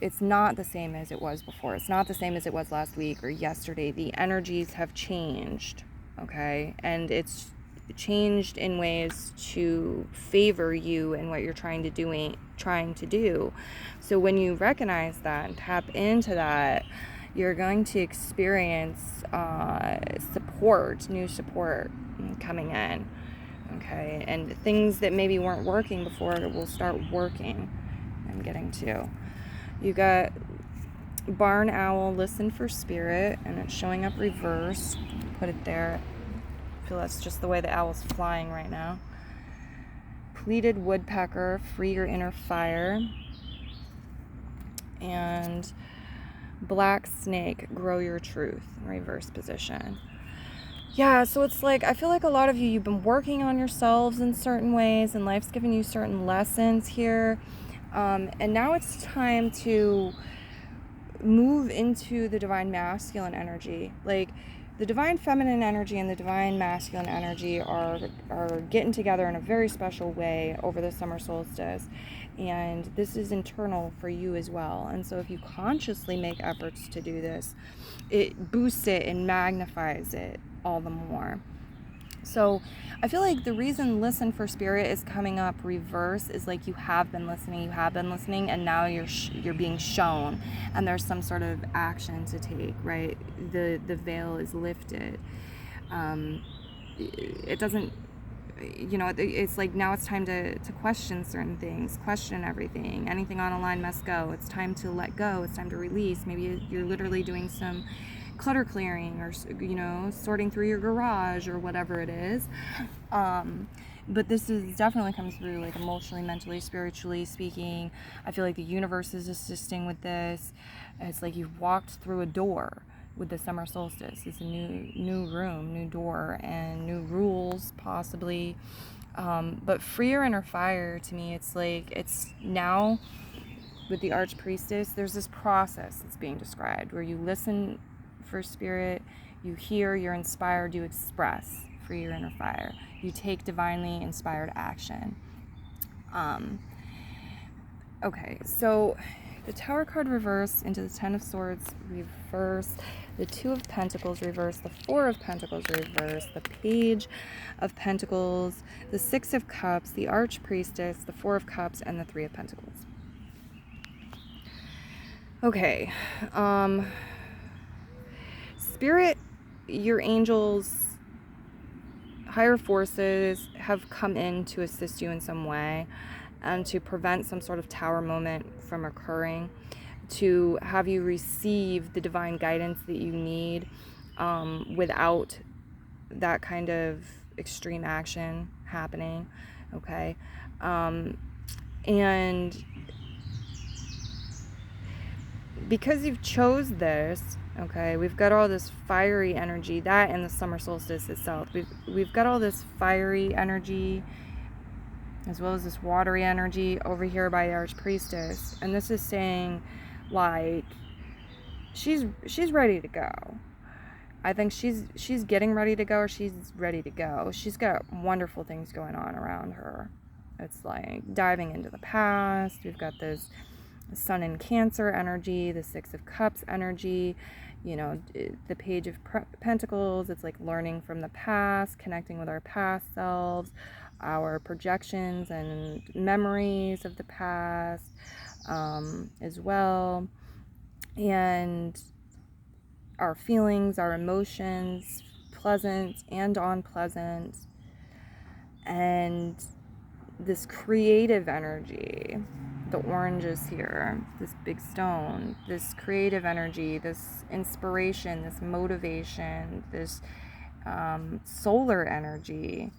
It's not the same as it was before. It's not the same as it was last week or yesterday. The energies have changed, okay, and it's changed in ways to favor you and what you're trying to do. So when you recognize that and tap into that, You're going to experience new support coming in. Okay, and things that maybe weren't working before will start working. I'm getting to. You got barn owl, listen for spirit, and it's showing up reverse. Put it there. I feel that's just the way the owl's flying right now. Pleated woodpecker, free your inner fire. And black snake, grow your truth, reverse position. Yeah, so it's like, I feel like a lot of you've been working on yourselves in certain ways, and life's giving you certain lessons here. And now it's time to move into the divine masculine energy. Like, the divine feminine energy and the divine masculine energy are getting together in a very special way over the summer solstice. And this is internal for you as well. And so if you consciously make efforts to do this, it boosts it and magnifies it all the more. So I feel like the reason listen for spirit is coming up reverse is like you have been listening, and now you're being shown, and there's some sort of action to take, right? The veil is lifted. It doesn't, it's like now it's time to question certain things, question everything. Anything on a line must go. It's time to let go. It's time to release. Maybe you're literally doing some clutter clearing, or sorting through your garage or whatever it is, but this is definitely comes through like emotionally, mentally, spiritually speaking. I feel like the universe is assisting with this. It's like you've walked through a door with the summer solstice. It's a new room, new door, and new rules possibly, but free your inner fire. To me, it's like it's now with the archpriestess, there's this process that's being described where you listen for spirit, you hear, you're inspired, you express, free your inner fire. You take divinely inspired action. Okay, so the Tower card reverse into the Ten of Swords reverse, the Two of Pentacles reverse, the Four of Pentacles reverse, the Page of Pentacles, the Six of Cups, the Archpriestess, the Four of Cups, and the Three of Pentacles. Okay, Spirit, your angels, higher forces have come in to assist you in some way and to prevent some sort of tower moment from occurring, to have you receive the divine guidance that you need without that kind of extreme action happening, okay? And because you've chose this, okay, we've got all this fiery energy, that and the summer solstice itself. We've got all this fiery energy as well as this watery energy over here by the Archpriestess. And this is saying, like, she's ready to go. I think she's getting ready to go, or she's ready to go. She's got wonderful things going on around her. It's like diving into the past. We've got this Sun in Cancer energy, the Six of Cups energy, the Page of Pentacles. It's like learning from the past, connecting with our past selves, our projections and memories of the past as well, and our feelings, our emotions, pleasant and unpleasant, and this creative energy. The oranges here, this big stone, this creative energy, this inspiration, this motivation, this solar energy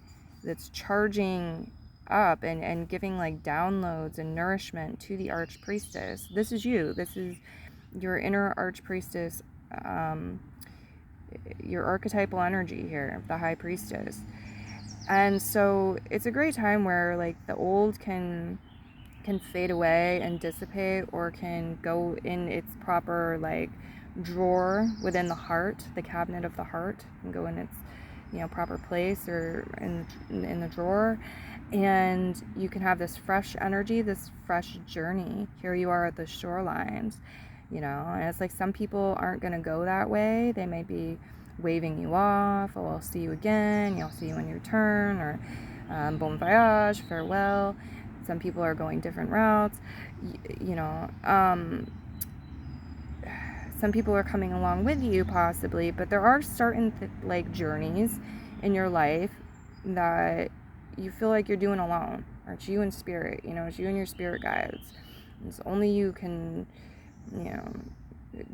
that's charging up and giving like downloads and nourishment to the Archpriestess. This is you. This is your inner Archpriestess, your archetypal energy here, the High Priestess. And so it's a great time where like the old can fade away and dissipate, or can go in its proper like drawer within the heart, the cabinet of the heart, and go in its proper place, or in the drawer, and you can have this fresh energy, this fresh journey. Here you are at the shorelines, and it's like some people aren't going to go that way. They may be waving you off, oh, I'll see you again, I'll see you when you return, or bon voyage, farewell. Some people are going different routes, Some people are coming along with you possibly, but there are certain journeys in your life that you feel like you're doing alone, or it's you and spirit, it's you and your spirit guides. It's only you can,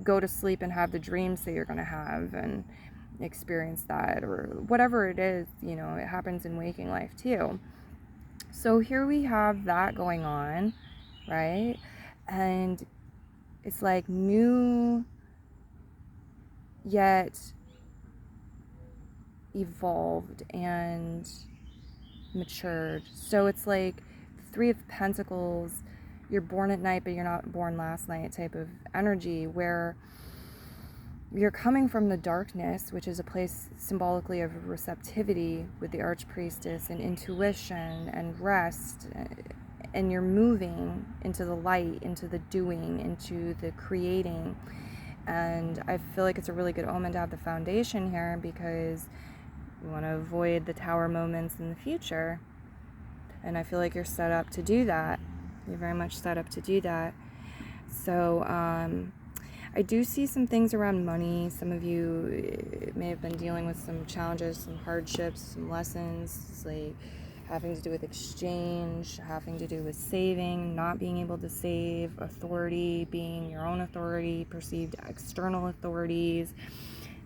go to sleep and have the dreams that you're going to have and experience that, or whatever it is, it happens in waking life too. So here we have that going on, right? And it's like new yet evolved and matured. So it's like the Three of Pentacles, you're born at night but you're not born last night type of energy, where you're coming from the darkness, which is a place symbolically of receptivity with the Archpriestess and intuition and rest, and you're moving into the light, into the doing, into the creating. And I feel like it's a really good omen to have the foundation here, because we want to avoid the tower moments in the future. And I feel like you're set up to do that. You're very much set up to do that. So I do see some things around money. Some of you may have been dealing with some challenges, some hardships, some lessons, like having to do with exchange, having to do with saving, not being able to save, authority, being your own authority, perceived external authorities,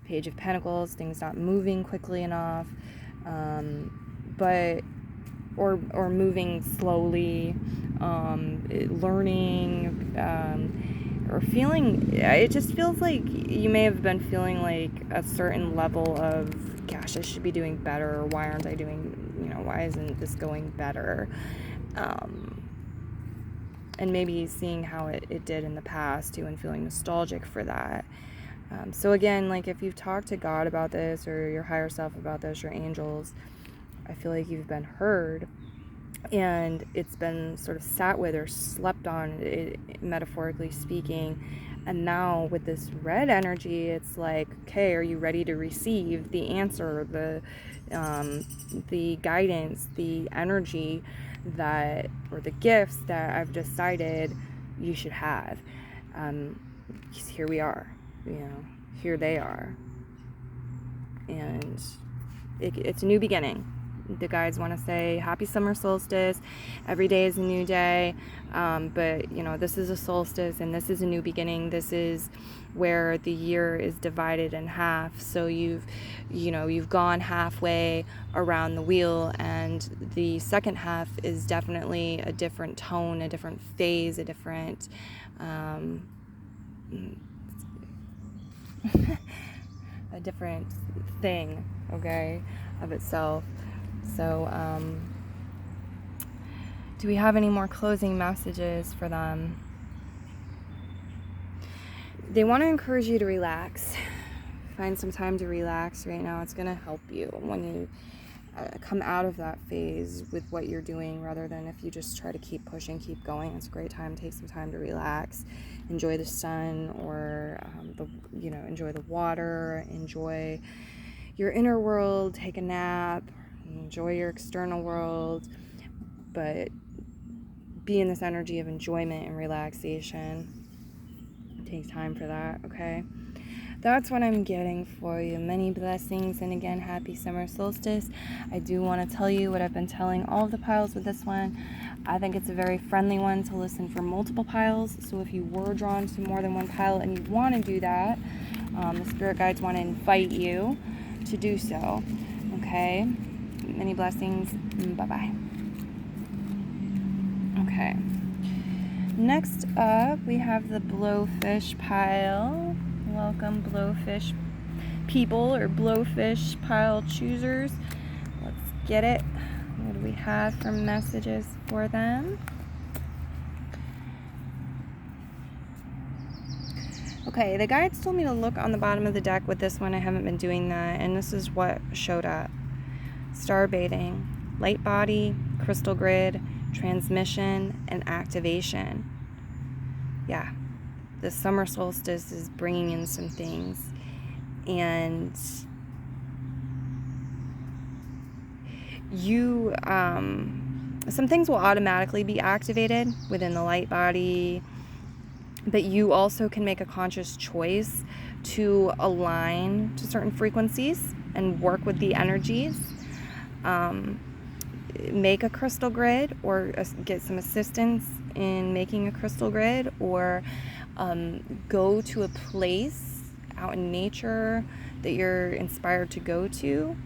Page of Pentacles, things not moving quickly enough, or moving slowly, learning, or feeling, it just feels like you may have been feeling like a certain level of, gosh, I should be doing better, or why aren't I doing, why isn't this going better? And maybe seeing how it did in the past too, and feeling nostalgic for that. So again, like if you've talked to God about this, or your higher self about this, your angels, I feel like you've been heard, and it's been sort of sat with or slept on, metaphorically speaking. And now with this red energy, it's like, okay, are you ready to receive the answer, the guidance, the energy that, or the gifts that I've decided you should have? Here we are, here they are. And it's a new beginning. The guides want to say happy summer solstice. Every day is a new day, but this is a solstice, and this is a new beginning. This is where the year is divided in half. So you've gone halfway around the wheel, and the second half is definitely a different tone, a different phase, a different a different thing, okay, of itself. So, do we have any more closing messages for them? They want to encourage you to relax. Find some time to relax right now. It's going to help you when you come out of that phase with what you're doing, rather than if you just try to keep pushing, keep going. It's a great time to take some time to relax, enjoy the sun, or enjoy the water, enjoy your inner world, take a nap, enjoy your external world, but be in this energy of enjoyment and relaxation. Take time for that, okay? That's what I'm getting for you. Many blessings, and again, happy summer solstice. I do want to tell you what I've been telling all of the piles with this one. I think it's a very friendly one to listen for multiple piles. So if you were drawn to more than one pile and you want to do that, the spirit guides want to invite you to do so, okay? Many blessings. Bye-bye. Okay. Next up, we have the blowfish pile. Welcome, blowfish people, or blowfish pile choosers. Let's get it. What do we have for messages for them? Okay, the guides told me to look on the bottom of the deck with this one. I haven't been doing that, and this is what showed up. Star bathing, light body, crystal grid, transmission, and activation. Yeah, the summer solstice is bringing in some things, and you, some things will automatically be activated within the light body, But you also can make a conscious choice to align to certain frequencies and work with the energies. Make a crystal grid, or get some assistance in making a crystal grid, or go to a place out in nature that you're inspired to go to,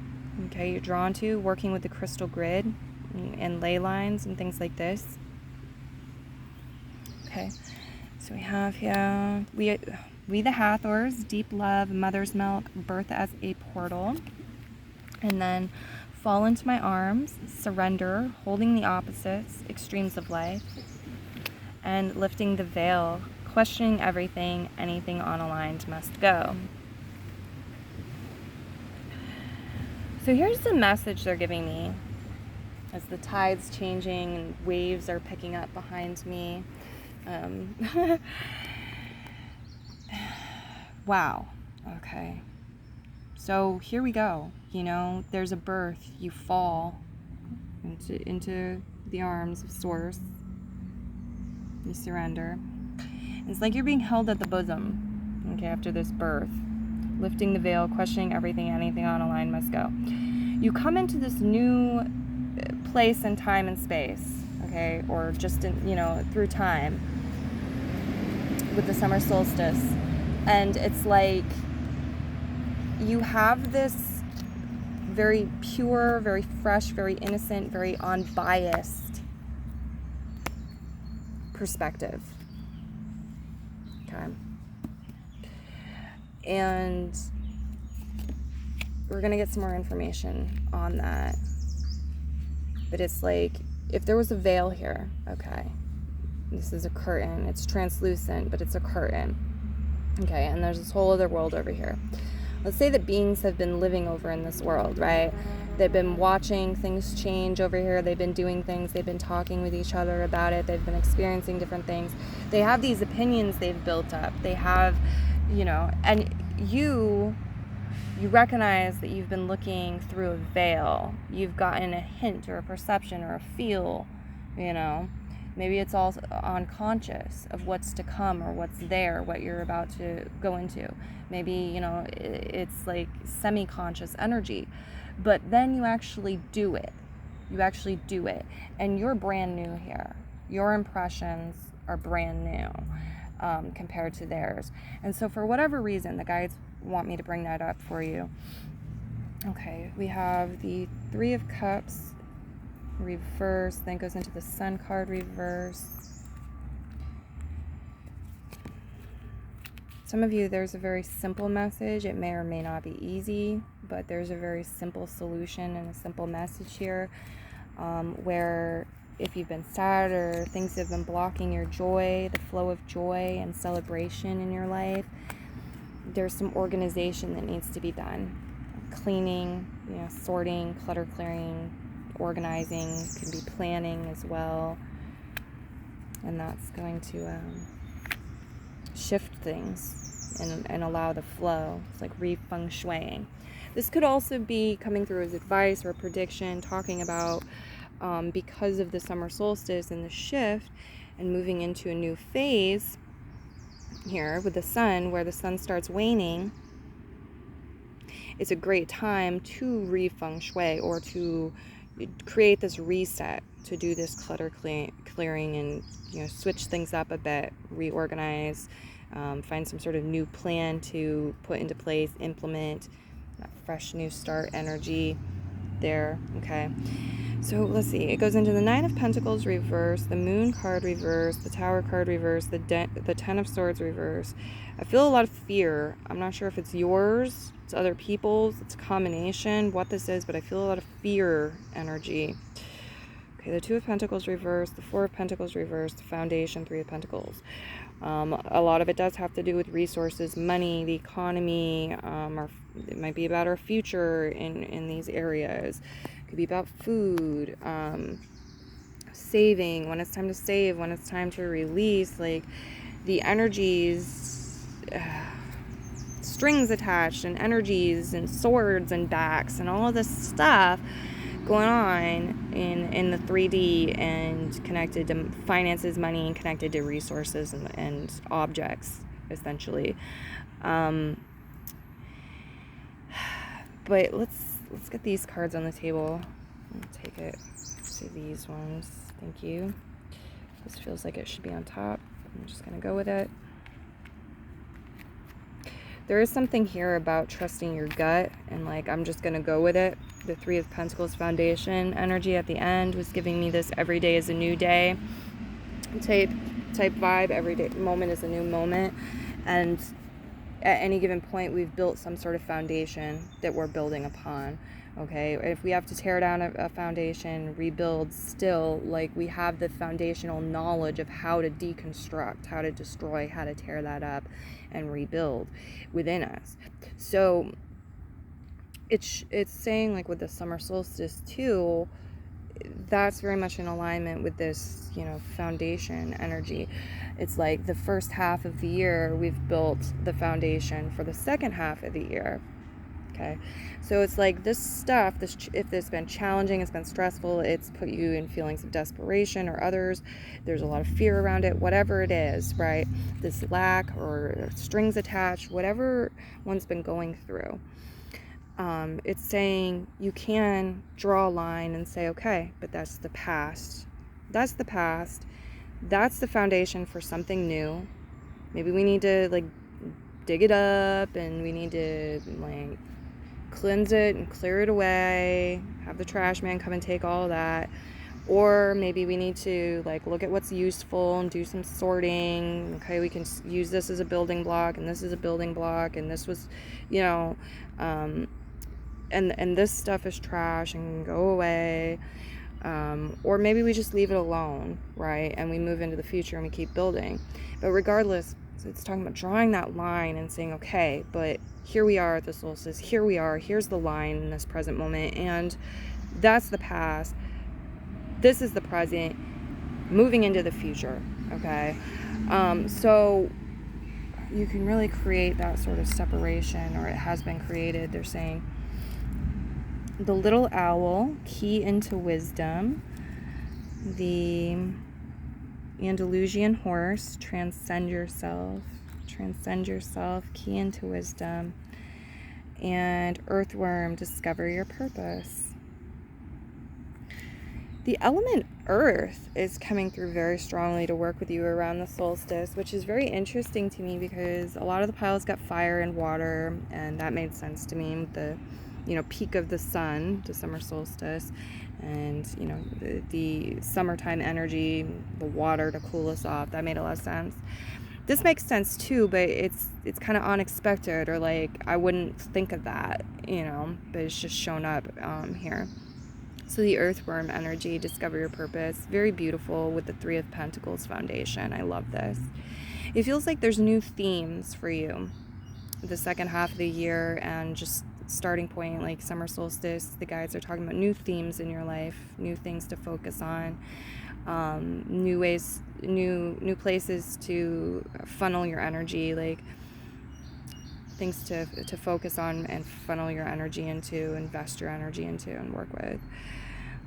okay, you're drawn to, working with the crystal grid and ley lines and things like this. Okay, so we have here, we the Hathors, deep love, mother's milk, birth as a portal, and then fall into my arms, surrender, holding the opposites, extremes of life, and lifting the veil, questioning everything, anything unaligned must go. So here's the message they're giving me as the tide's changing and waves are picking up behind me. Wow. Okay. So here we go. You know, there's a birth. You fall into the arms of Source. You surrender. It's like you're being held at the bosom, okay, after this birth. Lifting the veil, questioning everything, anything on a line must go. You come into this new place in time and space, okay, or just through time with the summer solstice. And it's like you have this very pure, very fresh, very innocent, very unbiased perspective. Okay. And we're going to get some more information on that. But it's like, if there was a veil here, okay, this is a curtain. It's translucent, but it's a curtain. Okay, and there's this whole other world over here. Let's say that beings have been living over in this world, right? They've been watching things change over here. They've been doing things. They've been talking with each other about it. They've been experiencing different things. They have these opinions they've built up. They have, and you recognize that you've been looking through a veil. You've gotten a hint or a perception or a feel, Maybe it's all unconscious of what's to come or what's there, what you're about to go into. Maybe, it's like semi-conscious energy. But then you actually do it. And you're brand new here. Your impressions are brand new compared to theirs. And so for whatever reason, the guides want me to bring that up for you. Okay, we have the Three of Cups reverse, then goes into the Sun card reverse. Some of you, there's a very simple message. It may or may not be easy, but there's a very simple solution and a simple message here, where if you've been sad or things have been blocking your joy, the flow of joy and celebration in your life, there's some organization that needs to be done. Cleaning, sorting, clutter clearing, organizing, could be planning as well, and that's going to shift things and allow the flow. It's like feng shuiing. This could also be coming through as advice or a prediction, talking about because of the summer solstice and the shift and moving into a new phase here with the sun, where the sun starts waning. It's a great time to feng shui, or to create this reset, to do this clutter clearing and switch things up a bit, reorganize, find some sort of new plan to put into place, implement that fresh new start energy there. Okay, so let's see, it goes into the Nine of Pentacles reverse, the Moon card reverse, the Tower card reverse, the Ten of Swords reverse. I feel a lot of fear. I'm not sure if it's yours, it's other people's, it's a combination, what this is, but I feel a lot of fear energy. Okay, the Two of Pentacles reverse, the Four of Pentacles reverse, the Foundation, Three of Pentacles. A lot of it does have to do with resources, money, the economy, or it might be about our future in these areas. It could be about food, saving, when it's time to save, when it's time to release, like the energies, strings attached and energies and swords and backs and all of this stuff going on in the 3D and connected to finances, money, and connected to resources and objects, essentially. But let's get these cards on the table. I'll take it. See these ones. Thank you. This feels like it should be on top. I'm just gonna go with it. There is something here about trusting your gut, and like, I'm just gonna go with it. The Three of Pentacles foundation energy at the end was giving me this every day is a new day type vibe. Every day moment is a new moment, and at any given point we've built some sort of foundation that we're building upon. Okay, if we have to tear down a foundation, rebuild, still, like, we have the foundational knowledge of how to deconstruct, how to destroy, how to tear that up and rebuild within us. So it's saying, like, with the summer solstice too, that's very much in alignment with this, foundation energy. It's like the first half of the year we've built the foundation for the second half of the year. Okay, so it's like this stuff, if it's been challenging, it's been stressful, it's put you in feelings of desperation, or others, there's a lot of fear around it, whatever it is, right? This lack or strings attached, whatever one's been going through. It's saying you can draw a line and say, okay, but that's the past. That's the past. That's the foundation for something new. Maybe we need to, like, dig it up, and we need to, like, cleanse it and clear it away, have the trash man come and take all of that. Or maybe we need to, like, look at what's useful and do some sorting. Okay, we can use this as a building block, and this is a building block, and this was, and this stuff is trash and go away. Or maybe we just leave it alone, right? And we move into the future and we keep building. But regardless, so it's talking about drawing that line and saying, okay, but here we are at the solstice, here we are, here's the line in this present moment, and that's the past, this is the present, moving into the future, okay? So you can really create that sort of separation, or it has been created. They're saying the little owl, key into wisdom, the Andalusian horse, transcend yourself, key into wisdom, and earthworm, discover your purpose. The element earth is coming through very strongly to work with you around the solstice, which is very interesting to me because a lot of the piles got fire and water, and that made sense to me with the peak of the sun, the summer solstice, and the summertime energy, the water to cool us off. That made a lot of sense. This makes sense too, but it's kind of unexpected, or like I wouldn't think of that, but it's just shown up here. So the earthworm energy, discover your purpose, very beautiful with the Three of Pentacles foundation. I love this. It feels like there's new themes for you the second half of the year, and just starting point, like summer solstice, the guides are talking about new themes in your life, new things to focus on, new ways, new places to funnel your energy, like things to focus on and funnel your energy into, invest your energy into, and work with.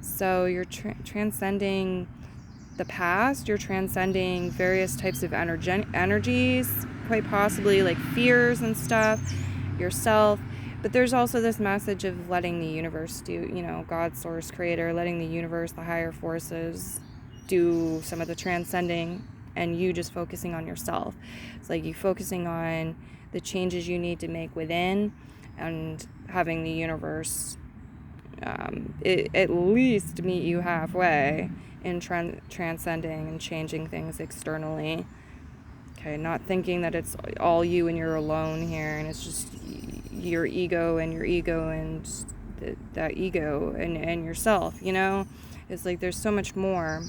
So you're transcending the past, you're transcending various types of energies, quite possibly like fears and stuff, yourself. But there's also this message of letting the universe do, God, source, creator, letting the universe, the higher forces, do some of the transcending, and you just focusing on yourself. It's like you focusing on the changes you need to make within, and having the universe at least meet you halfway in transcending and changing things externally. Okay, not thinking that it's all you and you're alone here, and it's just your ego and that ego and yourself, It's like there's so much more.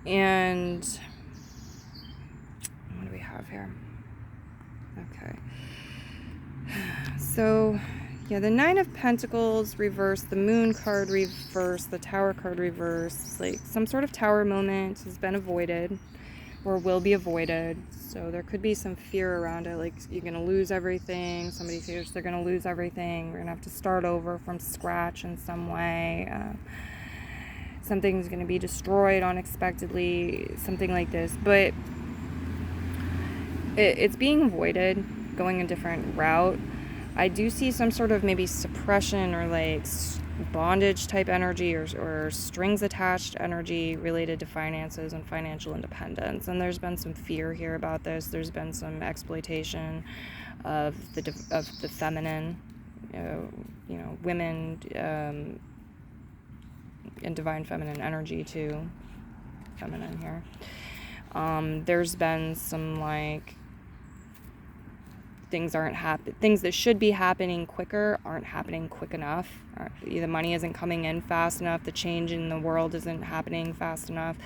And what do we have here? Okay. So, yeah, the Nine of Pentacles reverse, the Moon card reverse, the Tower card reverse, like some sort of tower moment has been avoided. or will be avoided. So there could be some fear around it, like you're going to lose everything. Somebody fears they're going to lose everything. We're going to have to start over from scratch in some way. Something's going to be destroyed unexpectedly, something like this. But it's being avoided, going a different route. I do see some sort of maybe suppression or like bondage type energy or strings attached energy related to finances and financial independence. And there's been some fear here about this. There's been some exploitation of the feminine, women, and divine feminine energy too. Feminine here. There's been some like things that should be happening quicker aren't happening quick enough. The money isn't coming in fast enough. The change in the world isn't happening fast enough.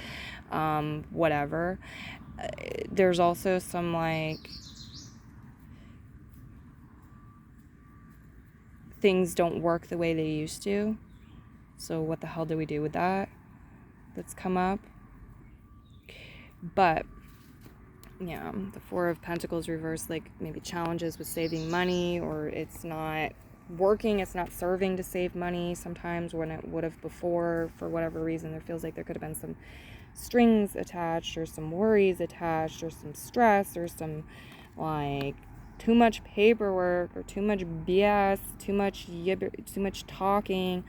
Whatever. There's also some like things don't work the way they used to. So what the hell do we do with that? That's come up. But yeah, the Four of Pentacles reversed, like maybe challenges with saving money, or it's not working, it's not serving to save money sometimes when it would have before. For whatever reason, there feels like there could have been some strings attached, or some worries attached, or some stress, or some like too much paperwork, or too much BS, too much talking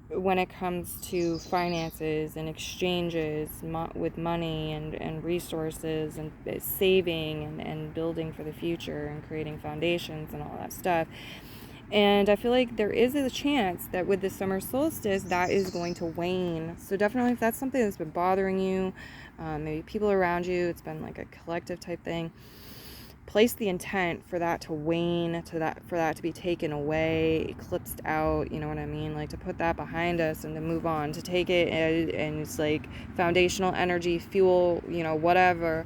when it comes to finances and exchanges with money and resources and saving and building for the future and creating foundations and all that stuff. And I feel like there is a chance that with the summer solstice, that is going to wane. So definitely, if that's something that's been bothering you, maybe people around you, it's been like a collective type thing, place the intent for that to wane, for that to be taken away, eclipsed out, you know what I mean? Like to put that behind us and to move on, to take it and it's like foundational energy, fuel, whatever,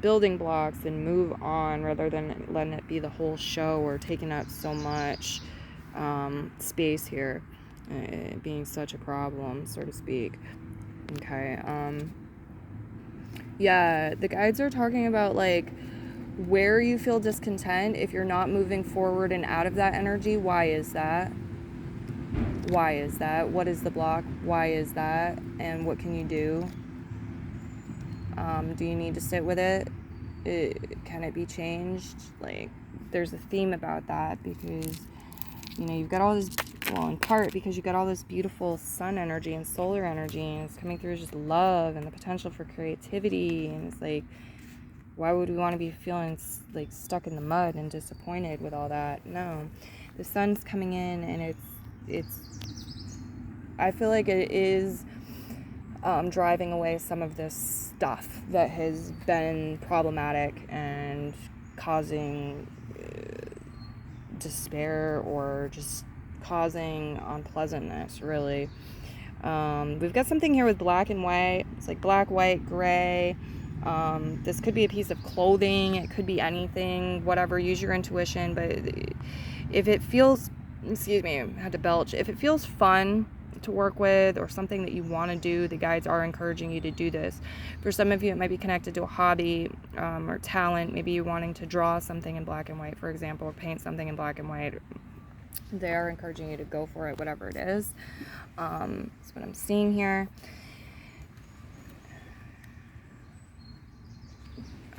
building blocks, and move on, rather than letting it be the whole show or taking up so much space here, being such a problem, so to speak. Okay. Yeah, the guides are talking about like where you feel discontent if you're not moving forward and out of that energy. Why is that? What is the block? Why is that? And what can you do? Do you need to sit with it? Can it be changed? Like, there's a theme about that because you've got all this, in part because you've got all this beautiful sun energy and solar energy, and it's coming through just love and the potential for creativity. And it's like, why would we want to be feeling like stuck in the mud and disappointed with all that? No, the sun's coming in, and it's I feel like it is driving away some of this stuff that has been problematic and causing despair, or just causing unpleasantness, really. We've got something here with black and white. It's like black, white, gray. This could be a piece of clothing, it could be anything, whatever, use your intuition. But if it feels, excuse me, I had to belch, if it feels fun to work with or something that you want to do, the guides are encouraging you to do this. For some of you, it might be connected to a hobby or talent. Maybe you're wanting to draw something in black and white, for example, or paint something in black and white. They are encouraging you to go for it, whatever it is. That's what I'm seeing here.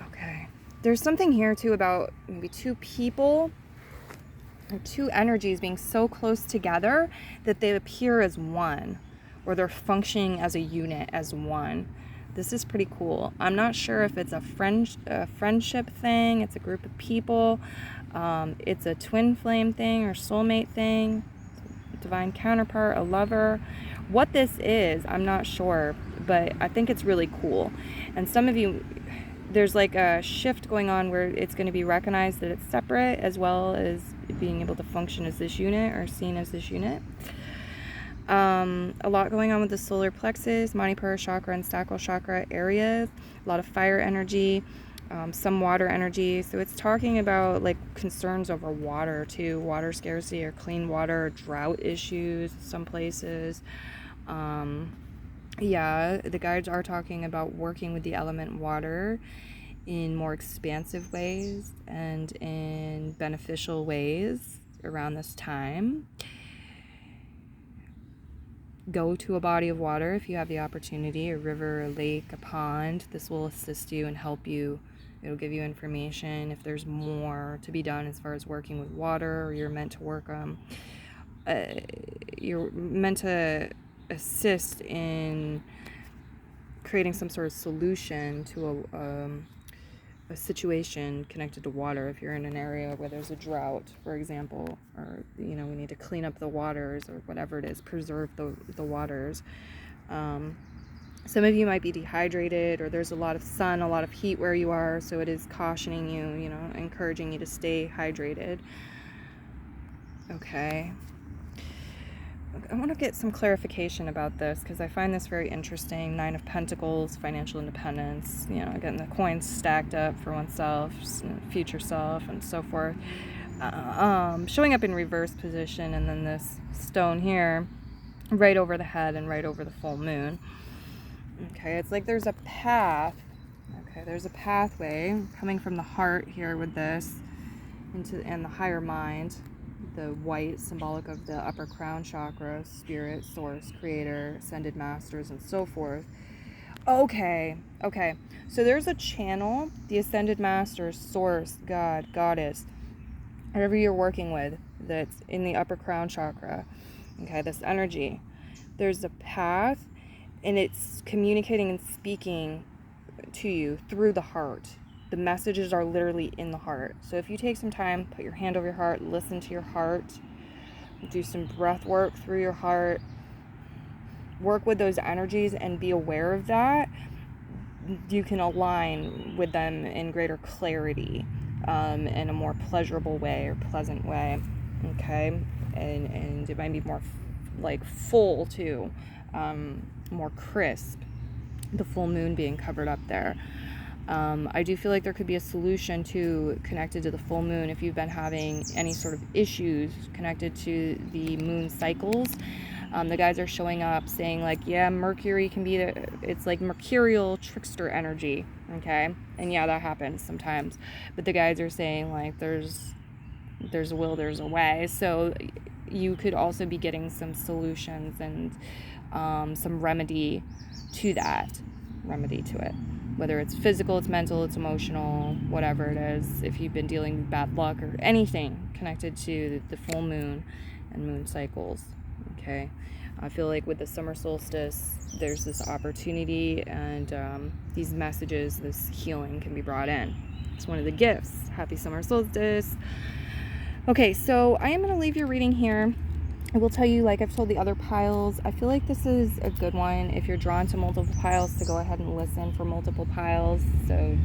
Okay. There's something here too about maybe two people or two energies being so close together that they appear as one, or they're functioning as a unit, as one. This is pretty cool. I'm not sure if it's a friendship thing, it's a group of people, it's a twin flame thing or soulmate thing, divine counterpart, a lover. What this is, I'm not sure, but I think it's really cool. And some of you, there's like a shift going on where it's going to be recognized that it's separate, as well as being able to function as this unit, or seen as this unit. A lot going on with the solar plexus, Manipura chakra, and sacral chakra areas. A lot of fire energy, some water energy. So it's talking about like concerns over water too, water scarcity or clean water, drought issues some places. Yeah, the guides are talking about working with the element water in more expansive ways and in beneficial ways around this time. Go to a body of water if you have the opportunity, a river, a lake, a pond. This will assist you and help you. It'll give you information if there's more to be done as far as working with water, or you're meant to work you're meant to assist in creating some sort of solution to a situation connected to water. If you're in an area where there's a drought, for example, or we need to clean up the waters, or whatever it is, preserve the waters. Some of you might be dehydrated, or there's a lot of sun, a lot of heat where you are, so it is cautioning you, encouraging you to stay hydrated. Okay. I want to get some clarification about this because I find this very interesting. 9 of Pentacles, financial independence, getting the coins stacked up for oneself, future self, and so forth. Showing up in reverse position, and then this stone here, right over the head and right over the full moon. Okay, it's like there's a path. Okay, there's a pathway coming from the heart here with this, and the higher mind. The white, symbolic of the upper crown chakra, spirit, source, creator, ascended masters, and so forth. Okay. So there's a channel, the ascended masters, source, God, goddess, whatever you're working with, that's in the upper crown chakra. Okay, this energy. There's a path, and it's communicating and speaking to you through the heart. The messages are literally in the heart. So if you take some time, put your hand over your heart, listen to your heart, do some breath work through your heart, work with those energies and be aware of that, you can align with them in greater clarity, in a more pleasurable way or pleasant way. Okay? And it might be more full too, more crisp, the full moon being covered up there. I do feel like there could be a solution connected to the full moon if you've been having any sort of issues connected to the moon cycles. The guys are showing up saying Mercury can be it's like mercurial trickster energy, okay? And yeah, that happens sometimes. But the guys are saying there's a will, there's a way. So you could also be getting some solutions and some remedy to it. Whether it's physical, it's mental, it's emotional, whatever it is. If you've been dealing with bad luck or anything connected to the full moon and moon cycles, okay? I feel like with the summer solstice, there's this opportunity, and these messages, this healing can be brought in. It's one of the gifts. Happy summer solstice. Okay, so I am going to leave your reading here. I will tell you, like I've told the other piles, I feel like this is a good one if you're drawn to multiple piles, to go ahead and listen for multiple piles. So,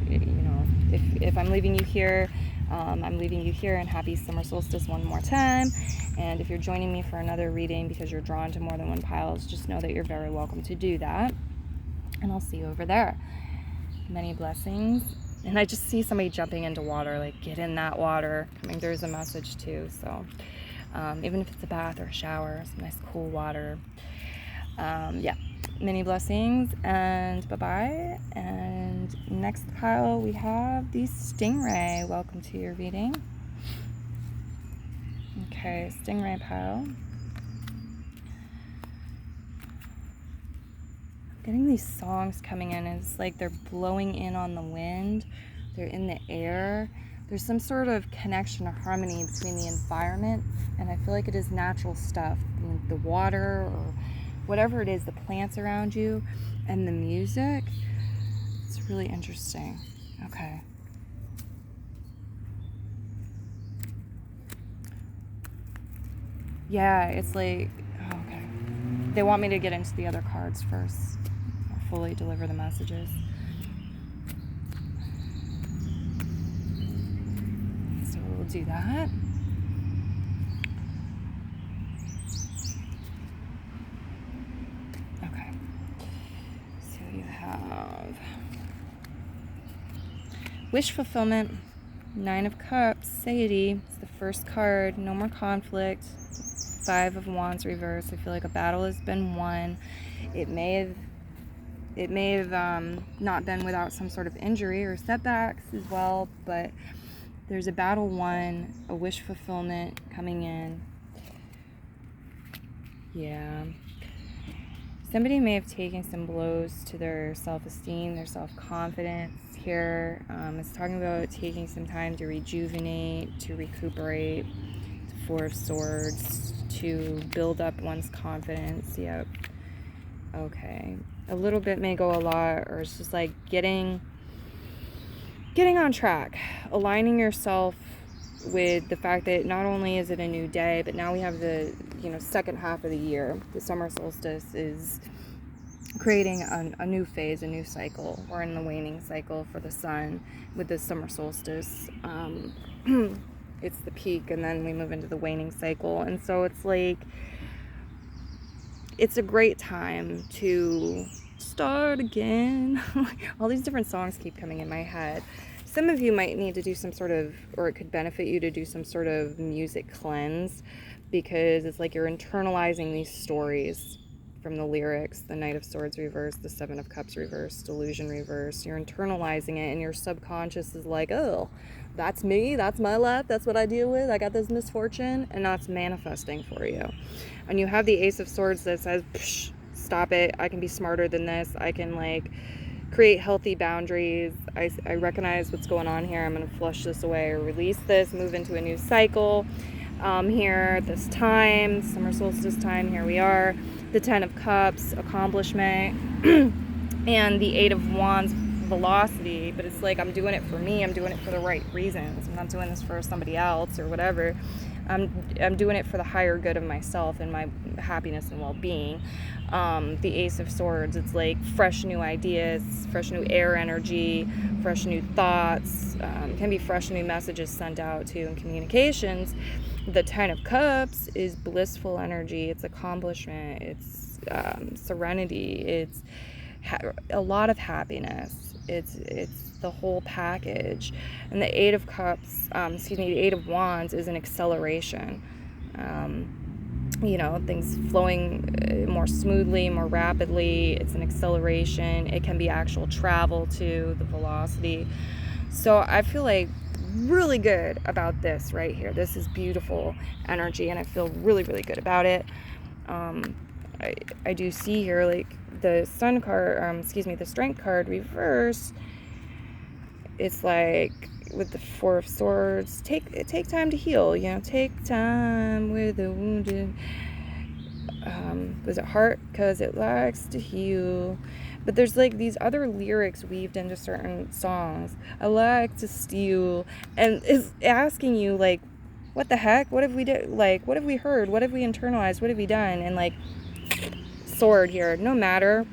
if I'm leaving you here, I'm leaving you here, and happy summer solstice one more time. And if you're joining me for another reading because you're drawn to more than one piles, just know that you're very welcome to do that. And I'll see you over there. Many blessings. And I just see somebody jumping into water, get in that water. There's a message too, so... even if it's a bath or a shower, some nice cool water. Many blessings, and bye-bye. And next pile we have the stingray. Welcome to your reading. Okay, stingray pile. I'm getting these songs coming in, and it's like they're blowing in on the wind. They're in the air. There's some sort of connection or harmony between the environment, and I feel like it is natural stuff, the water or whatever it is, the plants around you, and the music. It's really interesting. Okay. Yeah, it's okay. They want me to get into the other cards first, or fully deliver the messages. So we'll do that. Okay. So you have wish fulfillment, 9 of Cups, satiety. It's the first card. No more conflict. 5 of Wands reverse. I feel like a battle has been won. It may have It may have not been without some sort of injury or setbacks as well, but there's a battle won, a wish fulfillment coming in. Yeah. Somebody may have taken some blows to their self-esteem, their self-confidence here. It's talking about taking some time to rejuvenate, to recuperate. The Four of Swords, to build up one's confidence. Yep. Okay. A little bit may go a lot, or it's just like getting on track, aligning yourself with the fact that not only is it a new day, but now we have the second half of the year. The summer solstice is creating a new phase, a new cycle. We're in the waning cycle for the sun with the summer solstice. It's the peak, and then we move into the waning cycle. And so it's like, it's a great time to start again. All these different songs keep coming in my head. Some of you might need to do some sort of, or it could benefit you to do some sort of music cleanse, because it's like you're internalizing these stories from the lyrics, the Knight of Swords reversed, the Seven of Cups reversed, Delusion reversed. You're internalizing it, and your subconscious is like, oh, that's me, that's my life, that's what I deal with, I got this misfortune, and that's manifesting for you. And you have the Ace of Swords that says, psh, stop it, I can be smarter than this, I can create healthy boundaries, I recognize what's going on here, I'm going to flush this away or release this, move into a new cycle. Here, this time, summer solstice time, here we are, the Ten of Cups, accomplishment, and the Eight of Wands, velocity. But it's like, I'm doing it for me, I'm doing it for the right reasons, I'm not doing this for somebody else or whatever. I'm doing it for the higher good of myself and my happiness and well-being. The Ace of Swords, it's like fresh new ideas, fresh new air energy, fresh new thoughts, can be fresh new messages sent out too in communications. The Ten of Cups is blissful energy, it's accomplishment, it's serenity, it's a lot of happiness, it's the whole package. And the Eight of Cups, the Eight of Wands is an acceleration. Things flowing more smoothly, more rapidly. It's an acceleration. It can be actual travel too, the velocity. So I feel like really good about this right here. This is beautiful energy, and I feel really, really good about it. I do see here, like, the Sun card, the Strength card reverse. It's like, with the Four of Swords, take time to heal, take time with the wounded. Was it heart? Because it likes to heal. But there's like these other lyrics weaved into certain songs. I like to steal. And it's asking you, like, what the heck? What have we done? Like, what have we heard? What have we internalized? What have we done? And like, sword here, no matter.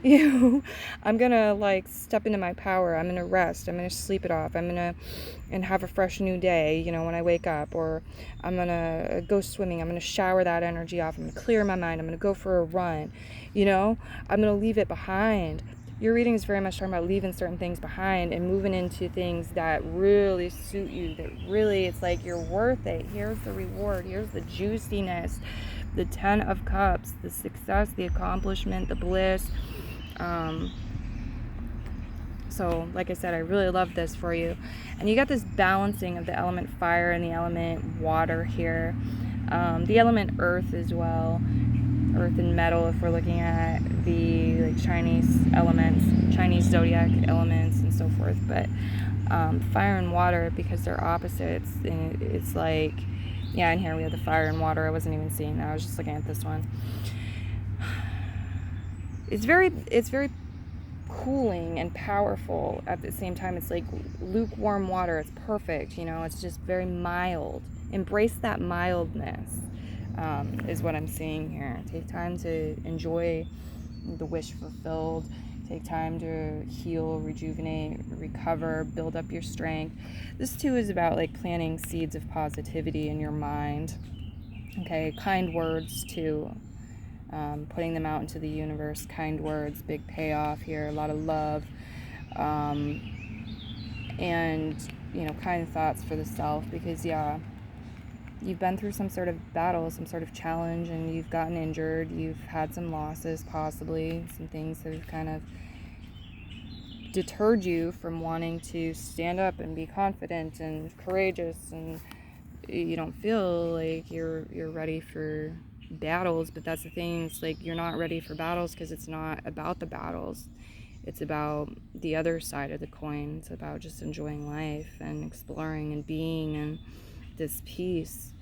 I'm gonna step into my power. I'm gonna rest. I'm gonna sleep it off. and have a fresh new day, when I wake up. Or I'm gonna go swimming. I'm gonna shower that energy off. I'm gonna clear my mind. I'm gonna go for a run. I'm gonna leave it behind. Your reading is very much talking about leaving certain things behind and moving into things that really suit you, that really, it's like you're worth it. Here's the reward. Here's the juiciness. The Ten of Cups, the success, the accomplishment, the bliss. So, like I said, I really love this for you. And you got this balancing of the element fire and the element water here. The element earth as well. Earth and metal, if we're looking at the Chinese elements, Chinese zodiac elements and so forth. But fire and water, because they're opposites, and it's like, yeah, and here we have the fire and water. I wasn't even seeing that. I was just looking at this one. It's very cooling and powerful at the same time. It's like lukewarm water. It's perfect. It's just very mild. Embrace that mildness, is what I'm seeing here. Take time to enjoy the wish fulfilled. Take time to heal, rejuvenate, recover, build up your strength. This too is about planting seeds of positivity in your mind. Okay, kind words too. Putting them out into the universe. Kind words, big payoff here. A lot of love. And kind thoughts for the self, because you've been through some sort of battle, some sort of challenge, and you've gotten injured. You've had some losses, possibly some things that have kind of deterred you from wanting to stand up and be confident and courageous, and you don't feel like you're ready for battles. But that's the thing, it's like you're not ready for battles because it's not about the battles. It's about the other side of the coin. It's about just enjoying life and exploring and being in this peace,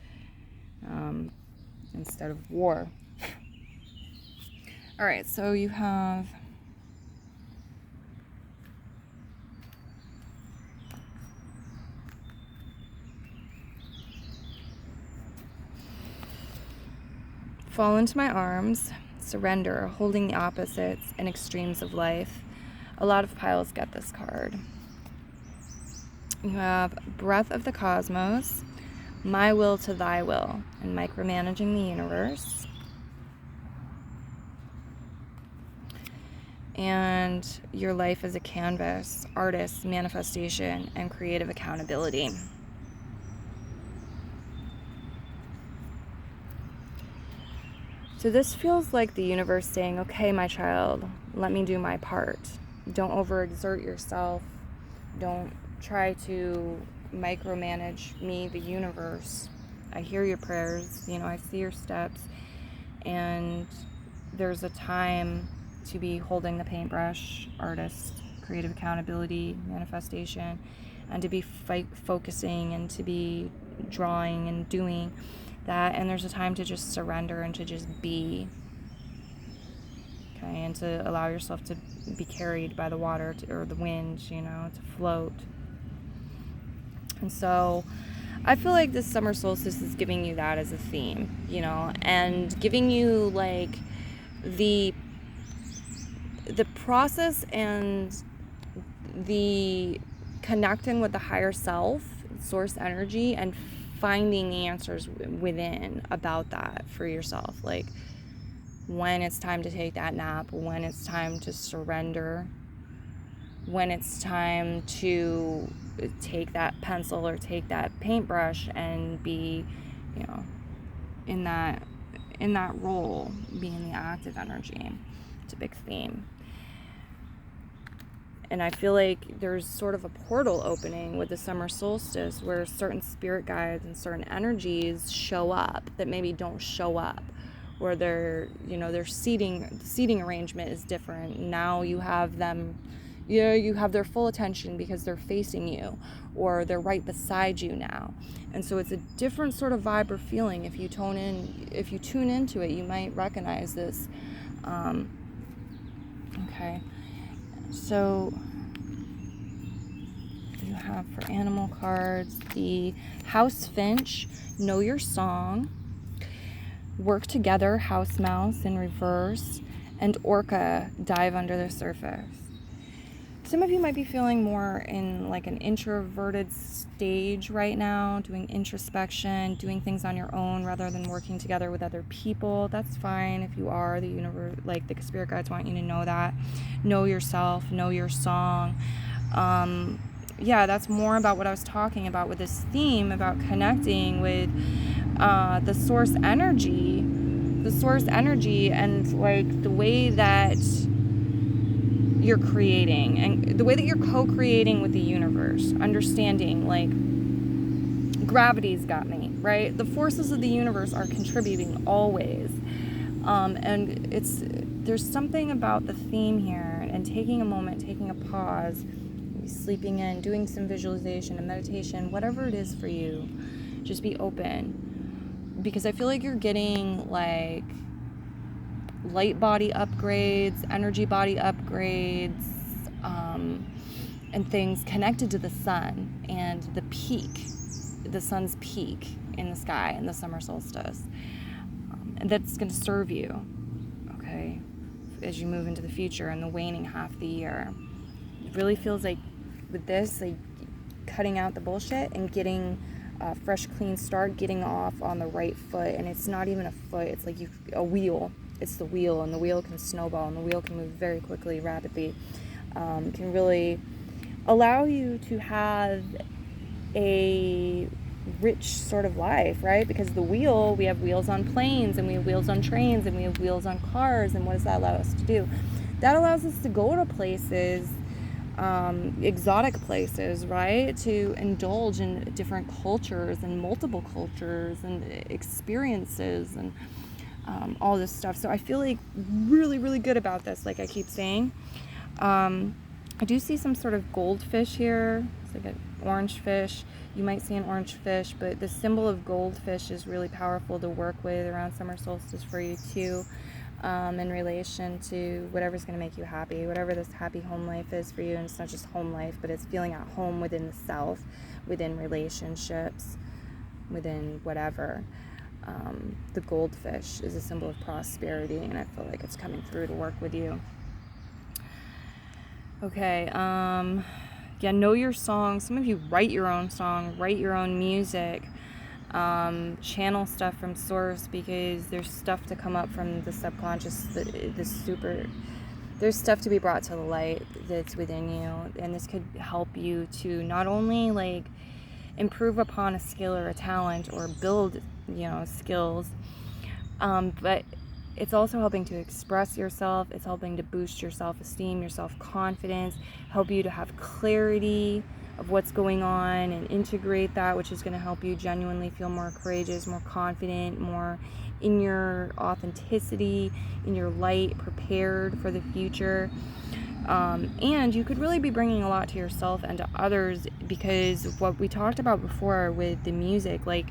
instead of war. All right, so you have fall into my arms, surrender, holding the opposites and extremes of life. A lot of piles get this card. You have breath of the cosmos, my will to thy will, and micromanaging the universe. And your life as a canvas, artist, manifestation, and creative accountability. So this feels like the universe saying, okay, my child, let me do my part. Don't overexert yourself. Don't try to micromanage me, the universe. I hear your prayers, I see your steps, and there's a time to be holding the paintbrush, artist, creative accountability, manifestation, and to be focusing and to be drawing and doing that. And there's a time to just surrender and to just be, okay, and to allow yourself to be carried by the water or the wind, to float. And so I feel like this summer solstice is giving you that as a theme, and giving you like the process and the connecting with the higher self, source energy, and finding the answers within about that for yourself. Like when it's time to take that nap, when it's time to surrender, when it's time to take that pencil or take that paintbrush and be, in that role, be in the active energy. It's a big theme. And I feel like there's sort of a portal opening with the summer solstice where certain spirit guides and certain energies show up that maybe don't show up, where their seating arrangement is different. Now you have them, you have their full attention because they're facing you, or they're right beside you now. And so it's a different sort of vibe or feeling. If you tune into it, you might recognize this. Okay. So you have for animal cards the house finch, know your song, work together, house mouse in reverse, and orca, dive under the surface. Some of you might be feeling more in like an introverted stage right now, doing introspection, doing things on your own rather than working together with other people. That's fine if you are. The universe, like the spirit guides want you to know that. Know yourself, know your song. That's more about what I was talking about with this theme about connecting with the source energy and like the way that you're creating and the way that you're co-creating with the universe, understanding like gravity's got me, right? The forces of the universe are contributing always. And there's something about the theme here and taking a moment, taking a pause, sleeping in, doing some visualization and meditation, whatever it is for you, just be open. Because I feel like you're getting like light body upgrades, energy body upgrades, and things connected to the sun and the sun's peak in the sky in the summer solstice. And that's going to serve you, okay, as you move into the future and the waning half of the year. It really feels like with this, like cutting out the bullshit and getting a fresh, clean start, getting off on the right foot. And it's not even a foot, it's like a wheel. It's the wheel, and the wheel can snowball, and the wheel can move very quickly, rapidly. Can really allow you to have a rich sort of life, right? Because the wheel, we have wheels on planes, and we have wheels on trains, and we have wheels on cars, and what does that allow us to do? That allows us to go to places, exotic places, right? To indulge in different cultures and multiple cultures and experiences and all this stuff. So I feel like really, really good about this, like I keep saying. I do see some sort of goldfish here. It's like an orange fish. You might see an orange fish, but the symbol of goldfish is really powerful to work with around summer solstice for you too, in relation to whatever's going to make you happy, whatever this happy home life is for you. And it's not just home life, but it's feeling at home within the self, within relationships, within whatever. The goldfish is a symbol of prosperity, and I feel like it's coming through to work with you. Okay, yeah, know your song. Some of you write your own song, write your own music, channel stuff from source, because there's stuff to come up from the subconscious, there's stuff to be brought to the light that's within you, and this could help you to not only like improve upon a skill or a talent or build, skills, but it's also helping to express yourself. It's helping to boost your self-esteem, your self-confidence, help you to have clarity of what's going on and integrate that, which is going to help you genuinely feel more courageous, more confident, more in your authenticity, in your light, prepared for the future. And you could really be bringing a lot to yourself and to others, because what we talked about before with the music, like,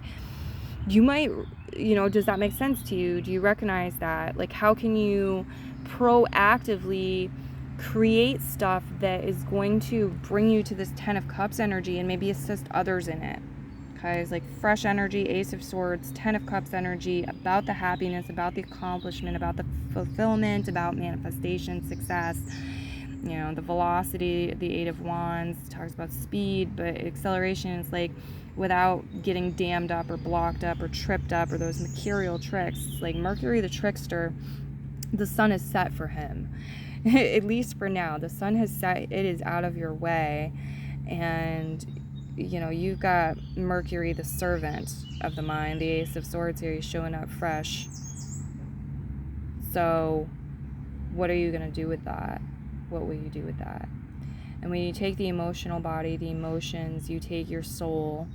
you might, does that make sense to you? Do you recognize that? Like, how can you proactively create stuff that is going to bring you to this 10 of Cups energy and maybe assist others in it? Okay, it's like fresh energy, Ace of Swords, 10 of Cups energy, about the happiness, about the accomplishment, about the fulfillment, about manifestation, success. The velocity, the 8 of Wands talks about speed, but acceleration is like without getting dammed up or blocked up or tripped up or those mercurial tricks. Like Mercury the trickster, the sun is set for him. At least for now, the sun has set, it is out of your way. And you've got Mercury the servant of the mind, the Ace of Swords here, he's showing up fresh. So what are you going to do with that? What will you do with that? And when you take the emotional body, the emotions, you take your soul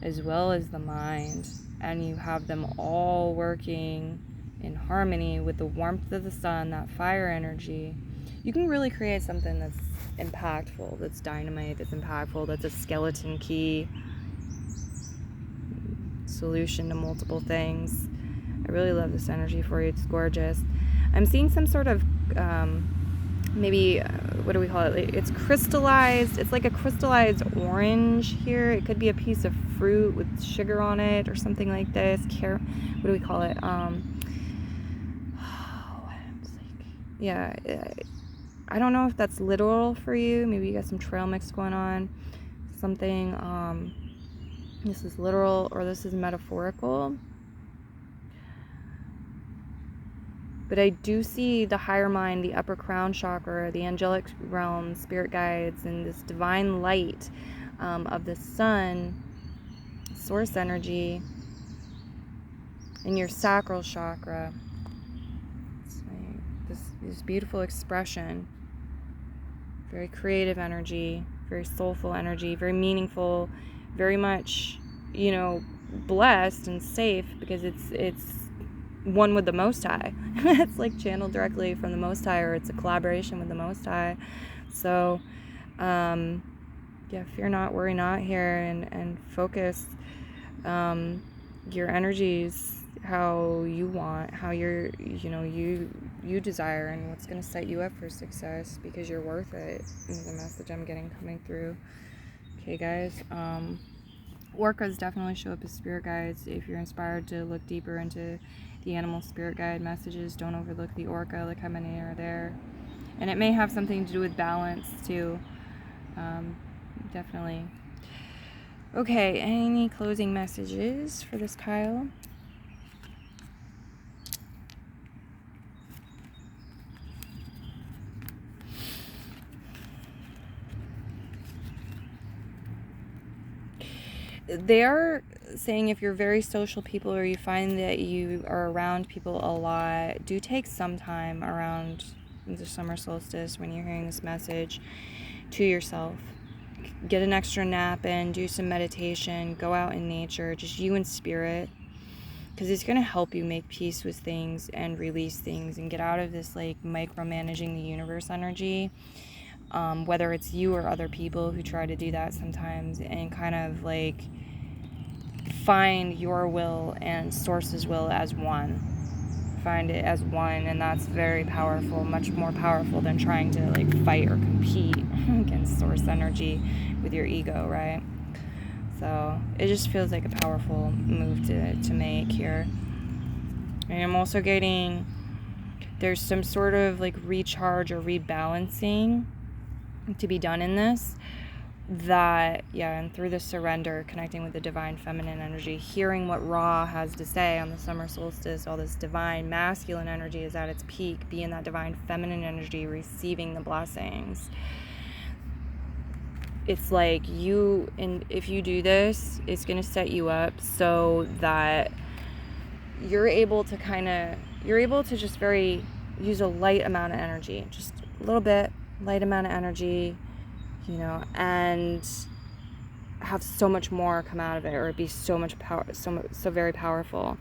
as well as the mind, and you have them all working in harmony with the warmth of the sun, that fire energy, you can really create something that's impactful, that's dynamite, that's impactful, that's a skeleton key solution to multiple things. I really love this energy for you. It's gorgeous. I'm seeing some sort of maybe, what do we call it? It's crystallized. It's like a crystallized orange here. It could be a piece of fruit with sugar on it or something like this. What do we call it? Yeah, I don't know if that's literal for you. Maybe you got some trail mix going on. Something, this is literal or this is metaphorical. But I do see the higher mind, the upper crown chakra, the angelic realm, spirit guides, and this divine light of the sun, source energy, in your sacral chakra. It's like this beautiful expression, very creative energy, very soulful energy, very meaningful, very much, blessed and safe, because it's one with the Most High. It's like channeled directly from the Most High, or it's a collaboration with the Most High. So yeah, fear not, worry not here, and focus your energies how you want, how you desire, and what's going to set you up for success, because you're worth it, is the message I'm getting coming through. Okay, guys, orcas definitely show up as spirit guides. If you're inspired to look deeper into the animal spirit guide messages, don't overlook the orca. Look how many are there. And it may have something to do with balance too. Definitely. Okay, any closing messages for this Kyle? they are saying if you're very social people or you find that you are around people a lot, do take some time around the summer solstice when you're hearing this message to yourself. Get an extra nap in, do some meditation, go out in nature, just you and spirit, because it's going to help you make peace with things and release things and get out of this like micromanaging the universe energy, whether it's you or other people who try to do that sometimes, and kind of like find your will and source's will as one. Find it as one, and that's very powerful, much more powerful than trying to like fight or compete against source energy with your ego, right? So it just feels like a powerful move to make here. And I'm also getting there's some sort of like recharge or rebalancing to be done in this. That, yeah, and through the surrender, connecting with the divine feminine energy, hearing what Ra has to say on the summer solstice, all this divine masculine energy is at its peak, be in that divine feminine energy, receiving the blessings. It's like you, and if you do this, it's going to set you up so that you're able to just use a light amount of energy, just a little bit, light amount of energy, and have so much more come out of it, or be so much power, so very powerful.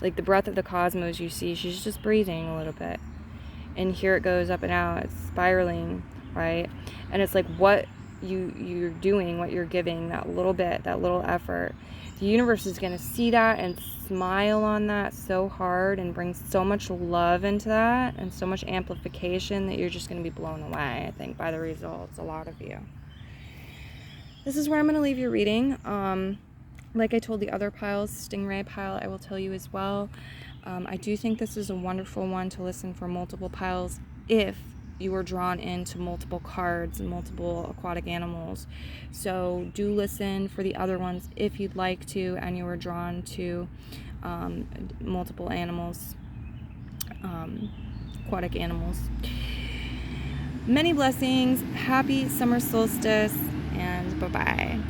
Like the breath of the cosmos, you see, she's just breathing a little bit, and here it goes up and out, it's spiraling, right? And it's like what you're doing, what you're giving, that little bit, that little effort, the universe is going to see that and smile on that so hard and bring so much love into that and so much amplification that you're just going to be blown away, I think, by the results, a lot of you. This is where I'm going to leave your reading. Like I told the other piles, stingray pile, I will tell you as well. I do think this is a wonderful one to listen for multiple piles if you are drawn into multiple cards and multiple aquatic animals. So do listen for the other ones if you'd like to, and you are drawn to multiple animals, aquatic animals. Many blessings, happy summer solstice, and bye-bye.